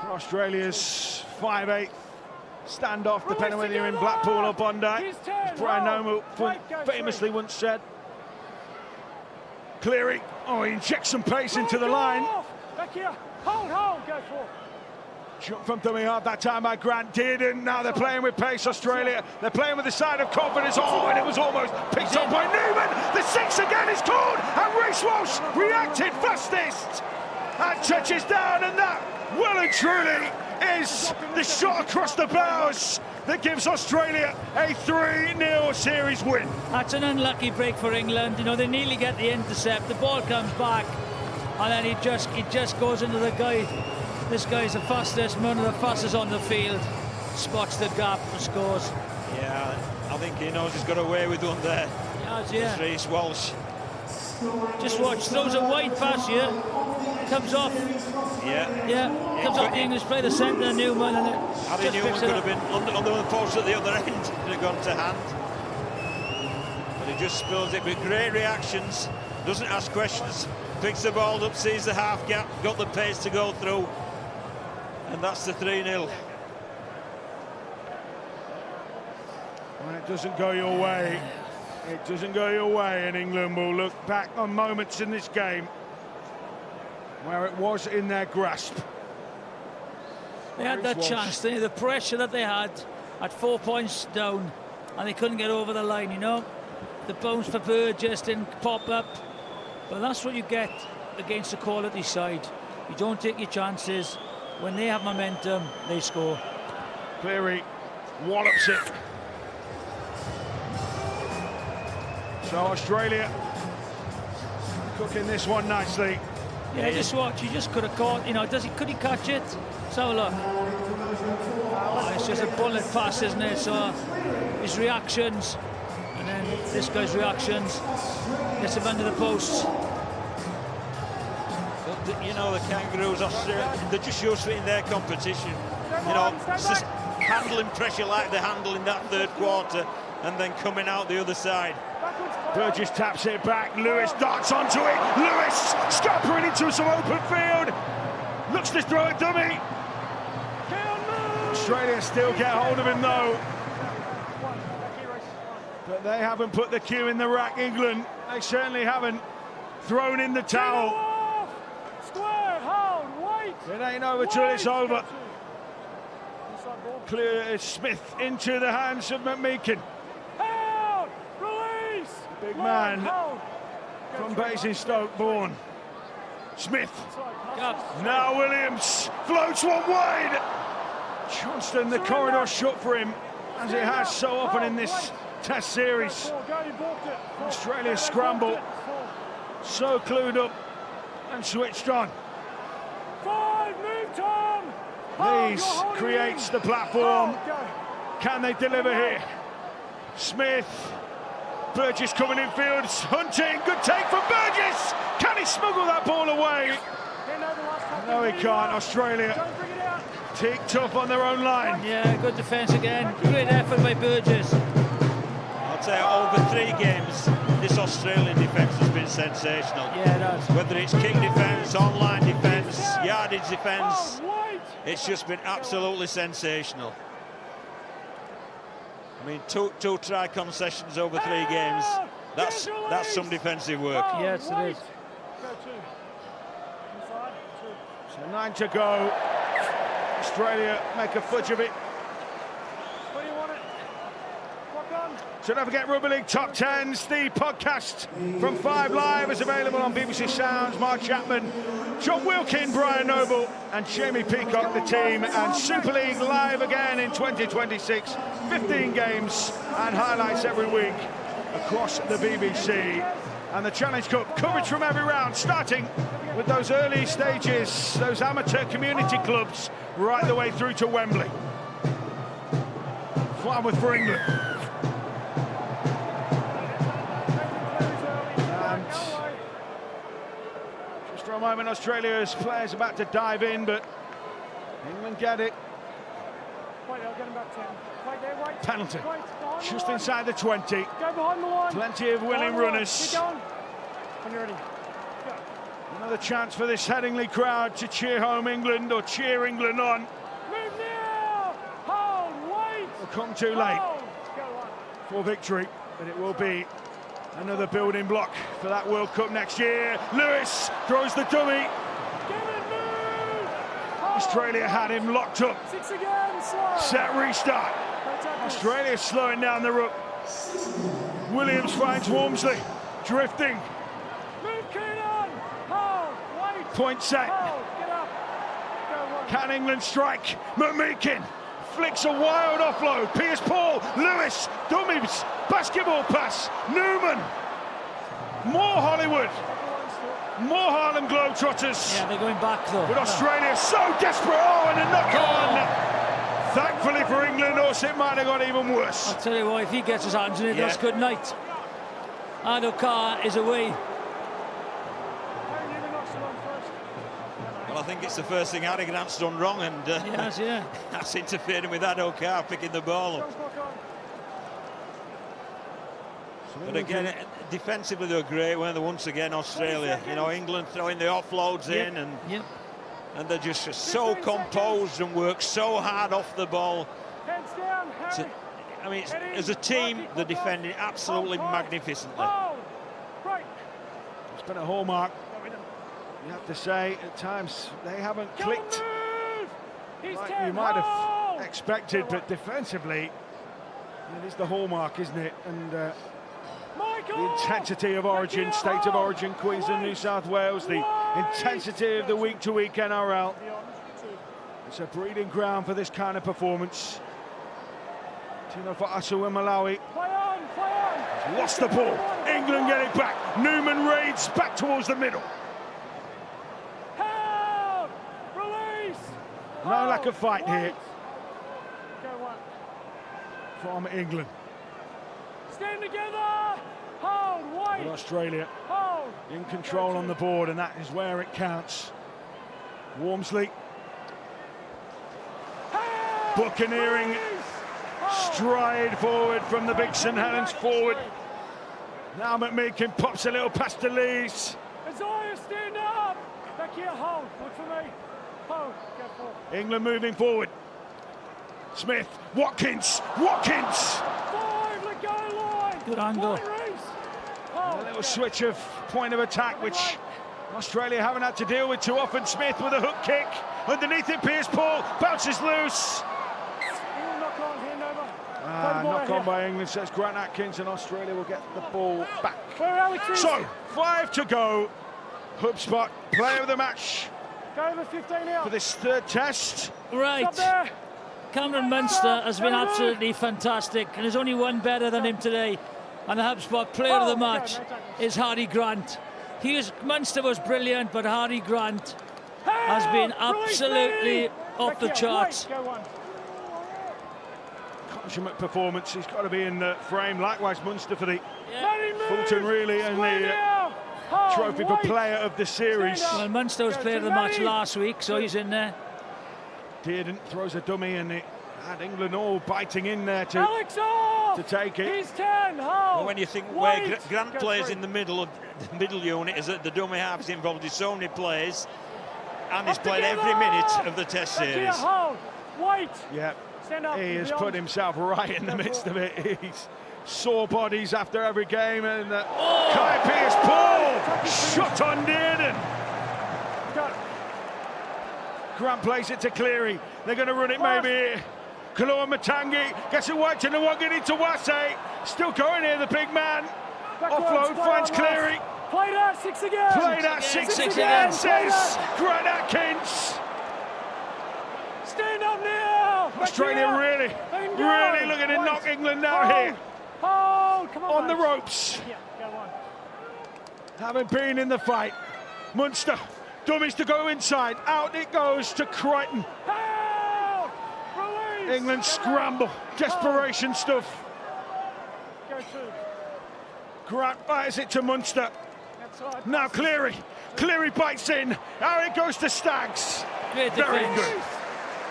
for Australia's 5'8" standoff, depending Release whether you're in together. Blackpool or Bondi. He's 10. As Brian Hold. Nomu Wait, go famously three. once said. Cleary, oh, he injects some pace into the Go line. off. Back here. Hold. Go four. Jump from dummy half that time by Grant, didn't. Now they're playing with pace, Australia. They're playing with the side of confidence. Oh, and it was almost picked up by Newman. The 6 again is called, and Reece Walsh reacted fastest. And touches down, and that, well and truly, is the shot across the bows that gives Australia a 3-0 series win. That's an unlucky break for England. You know, they nearly get the intercept. The ball comes back, and then he just goes into the guy. This guy's the fastest, one of the fastest on the field. Spots the gap and scores. Yeah, I think he knows he's got away with one there. He has, yeah. Reece Walsh. Just watch, throws a wide pass here. Comes off. Yeah. Comes off the English play, the centre, Newman, and it Harry just Newman picks could it have up. been on the post at the other end. Could have gone to hand. But he just spills it with great reactions. Doesn't ask questions. Picks the ball up, sees the half gap, got the pace to go through. And that's the 3-0. When it doesn't go your way, it doesn't go your way, and England will look back on moments in this game where it was in their grasp. They had that chance, the pressure that they had at 4 points down, and they couldn't get over the line, you know. The bounce for Burgess didn't pop up, but that's what you get against a quality side. You don't take your chances. When they have momentum, they score. Cleary wallops it. So Australia cooking this one nicely. Yeah, just watch. He just could have caught. You know, could he catch it? Let's have a look. Oh, it's just a bullet pass, isn't it? So his reactions, and then this guy's reactions, gets him under the post. You know, the Kangaroos, Australia, they're just used to it in their competition. You know, just handling pressure like they handle in that third quarter, and then coming out the other side. Burgess taps it back, Lewis darts onto it, Lewis scampering into some open field, looks to throw a dummy. Australia still get hold of him though, but they haven't put the cue in the rack, England. They certainly haven't thrown in the towel. It ain't over till it's over. Clear Smith into the hands of McMeekin. Big man from Basingstoke born. Smith. Now Williams floats one wide. Johnston, the corridor shut for him, as it has so often in this Test series. Australia scramble, so clued up and switched on. Leeds creates the platform. Can they deliver here? Smith. Burgess coming in field, hunting, good take from Burgess! Can he smuggle that ball away? No, he can't. Australia take tough on their own line. Yeah, good defence again. Great effort by Burgess. I'll tell you, over 3 games, this Australian defence has been sensational. Yeah, it has. Whether it's kick defence, online defence, yardage defence, it's just been absolutely sensational. I mean, two try concessions over 3 games. That's some defensive work. Yes, it is. So 9 to go. Australia make a fudge of it. So don't forget Rugby League Top 10s. The podcast from 5 Live is available on BBC Sounds. Mark Chapman, John Wilkin, Brian Noble and Jamie Peacock, the team. And Super League live again in 2026. 15 games and highlights every week across the BBC. And the Challenge Cup, coverage from every round, starting with those early stages, those amateur community clubs, right the way through to Wembley. Farmouth for England. And just for a moment, Australia's players about to dive in, but England get it. Penalty. Just inside the 20. Go behind the line. Plenty of willing runners. Keep going. When you're ready. Go. Another chance for this Headingley crowd to cheer home England or cheer England on. Move now. Hold. Wait. Will come too late Hold. Go on. for victory, but it will be another building block for that World Cup next year. Lewis throws the dummy. Give it, move. Hold. Australia had him locked up. 6 again, slow. Set restart. Australia slowing down the rook. Williams finds Wormsley. Drifting. Move, Keenan. Hold, wait. Point set. Hold, get up. Go, one. Can England strike? McMeekin flicks a wild offload. Pierce Paul, Lewis, dummies, basketball pass. Newman. More Hollywood. More Harlem Globetrotters. Yeah, they're going back though. But Australia so desperate. Oh, and a knock on. Thankfully for England, or it might have got even worse. I'll tell you what, if he gets his hands in it, that's good night. And O'Carr is away. Well, I think it's the first thing Harry Grant's done wrong, and Yes, yeah. that's interfering with that O'Carr picking the ball up. But again, defensively they were great, weren't they? Once again, Australia. You know, England throwing the offloads in, and they're just so composed and work so hard off the ball. Hands down, Harry. I mean, as a team, they're defending absolutely magnificently. It's been a hallmark. You have to say, at times, they haven't clicked like you might have expected, but defensively, it is the hallmark, isn't it? And the intensity of origin, state of origin, Queensland, New South Wales, the intensity of the week-to-week NRL. It's a breeding ground for this kind of performance. Tino for Asu and Malawi. Lost the ball. England get it back. Newman raids back towards the middle. Help! Release! No lack of fight here from England. Stand together! Hold, wait! But Australia Hold! in control on the board, and that is where it counts. Wormsley buccaneering stride forward from the big St Helens forward. Now McMeekin pops a little past to Leeds. Isaiah, stand up! Back here, hold. Look for me. Hold. Go forward. England moving forward. Smith, Watkins. 5, let go, line. Good angle. A little switch of point of attack, which Australia haven't had to deal with too often. Smith with a hook kick. Underneath it, Pierce Paul bounces loose. Knock on, hand over. Knock on by England, says Grant Atkins, and Australia will get the ball back. Where Alex is. So, 5 to go. HubSpot, player of the match Go over 15 out. for this third test. Right. Stop there. Cameron Munster has been absolutely fantastic, and there's only one better than him today. And the HubSpot player of the match is Harry Grant. Munster was brilliant, but Harry Grant has been absolutely off the charts. Consummate performance. He's got to be in the frame. Likewise, Munster for the Fulton, really, and the trophy for player of the series. Well, Munster was player of the match last week, so he's in there. Dearden throws a dummy, and it had England all biting in there to take it. He's 10. Well, when you think where Grant plays in the middle of the middle unit, is that the dummy half is involved in so many plays, and he's played every minute of the Test series. Wait. Yeah, Stand up. he has put himself right in the midst of it. He's sore bodies after every game, and Kai Pierce Paul shot on Dearden. Grant plays it to Cleary. They're going to run it maybe here. Kalua Matangi gets it wide to Nwangini to Wase. Still going here, the big man. Offload finds Cleary. Play that 6 again. Play that 6 again, says Grant Atkins. Stand up now. Australia really looking to knock England out here. Oh, come on the ropes. Yeah, go on. Having been in the fight. Munster, dummies to go inside. Out it goes to Crichton. Help! Release! England scramble. Desperation stuff. Go 2. Grant fires it to Munster. Outside. Now Cleary. Cleary bites in. Out it goes to Staggs. Great Very defence. good.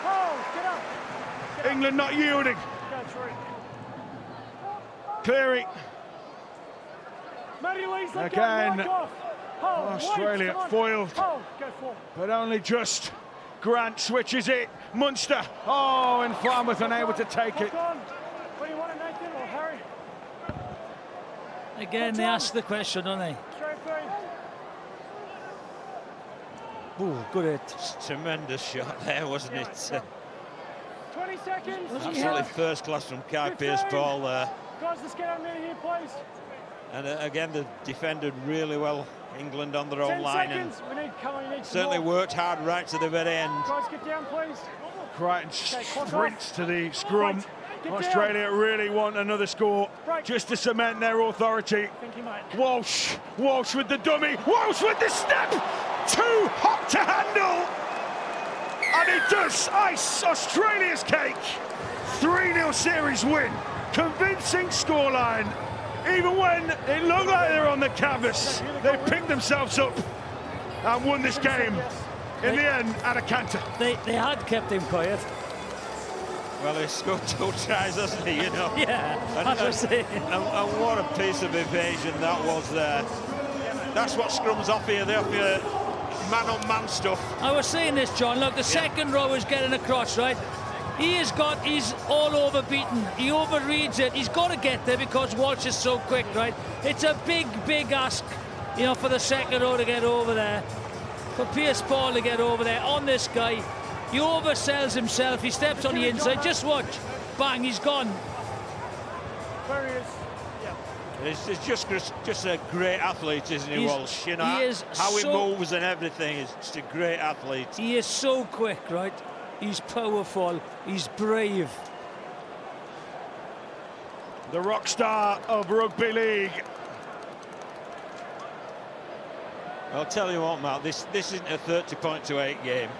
Oh, get up. England not yielding. Go 3. Cleary. Matty Lee's let Again, go, off. Hold, Australia wait, come on. foiled. Hold, go 4. But only just. Grant switches it. Munster. Oh, and Farmouth unable to take it. Lock on. What do you want it, Nathan or Harry? Again, they ask the question, don't they? Straight 3. Ooh, good hit. Tremendous shot there, wasn't it? 20 seconds. Absolutely first class from Kai 15. Pierce-Paul there. Guys, let's get out of here, please. And again, they defended really well, England on their own 10 line. And seconds. We need cover, you need some certainly more. worked hard right to the very end. Guys, get down, please. Crichton clock sprints off. to the scrum. Right, get Australia really want another score Break. just to cement their authority. Thank you, mate. Walsh with the dummy, Walsh with the step, too hot to handle, and it does ice Australia's cake. 3-0 series win, convincing scoreline. Even when it looked like they're on the canvas, they picked themselves up and won this game. In the end, at a canter. They had kept him quiet. Well, he scored 2 tries, hasn't he, you know? Yeah, that's what I'm saying. And what a piece of evasion that was there. That's what scrums offer you. They offer you man-on-man stuff. I was saying this, John. Look, the second row is getting across, right? He's all over beaten. He overreads it. He's got to get there because Walsh is so quick, right? It's a big, big ask, you know, for the second row to get over there. For Pierce-Paul to get over there on this guy. He oversells himself. He steps on the inside. Just watch. Bang, he's gone. There he is. Yeah. It's just a great athlete, isn't he, Walsh? You know, he is how he so, moves and everything. He's just a great athlete. He is so quick, right? He's powerful. He's brave. The rock star of rugby league. I'll tell you what, Matt, this isn't a 30-point to 8 game.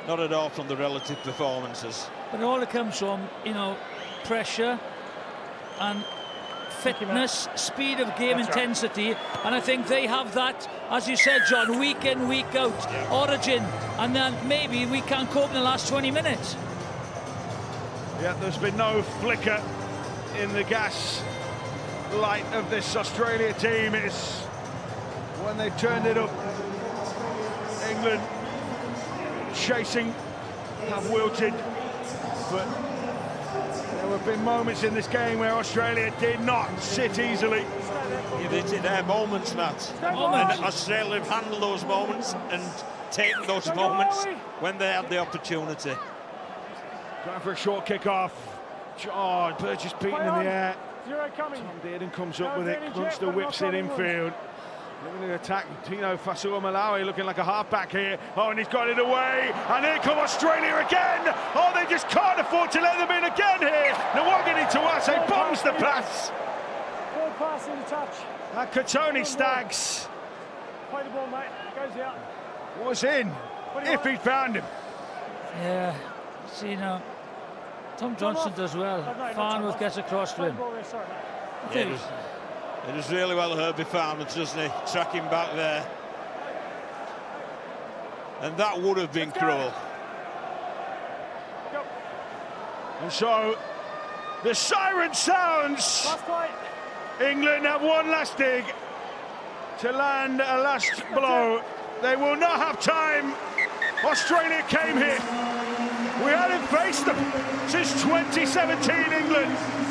Not at all from the relative performances. But it all comes from, you know, pressure and fitness, speed of game, intensity, and I think they have that, as you said, John, week in, week out, origin, and then maybe we can't cope in the last 20 minutes. Yeah, there's been no flicker in the gas light of this Australia team. It's when they've turned it up. England chasing have wilted, but there have been moments in this game where Australia did not sit easily. They're moments, Matt. And Australia have handled those moments and taken those moments when they had the opportunity. Going for a short kick-off. Oh, Burgess beaten in the air. Zero coming. Tom Dearden comes up with it. Munster whips it infield. Looking to attack Tino Fasua-Malawi, looking like a halfback here. Oh, and he's got it away. And here come Australia again. Oh, they just can't afford to let them in again here. Nwagini Tuase bombs the pass. Forward pass in the touch. And Katoni Staggs Play the ball, mate. Goes out. was in if he'd found him. Yeah, see now, Tom Johnson does well. Farnworth gets across to him. Yeah, it was really well Herbie Farnworth, doesn't he? Tracking back there. And that would have been cruel. And so the siren sounds. England have one last dig to land a last blow. They will not have time. Australia came here. We hadn't faced them since 2017, England.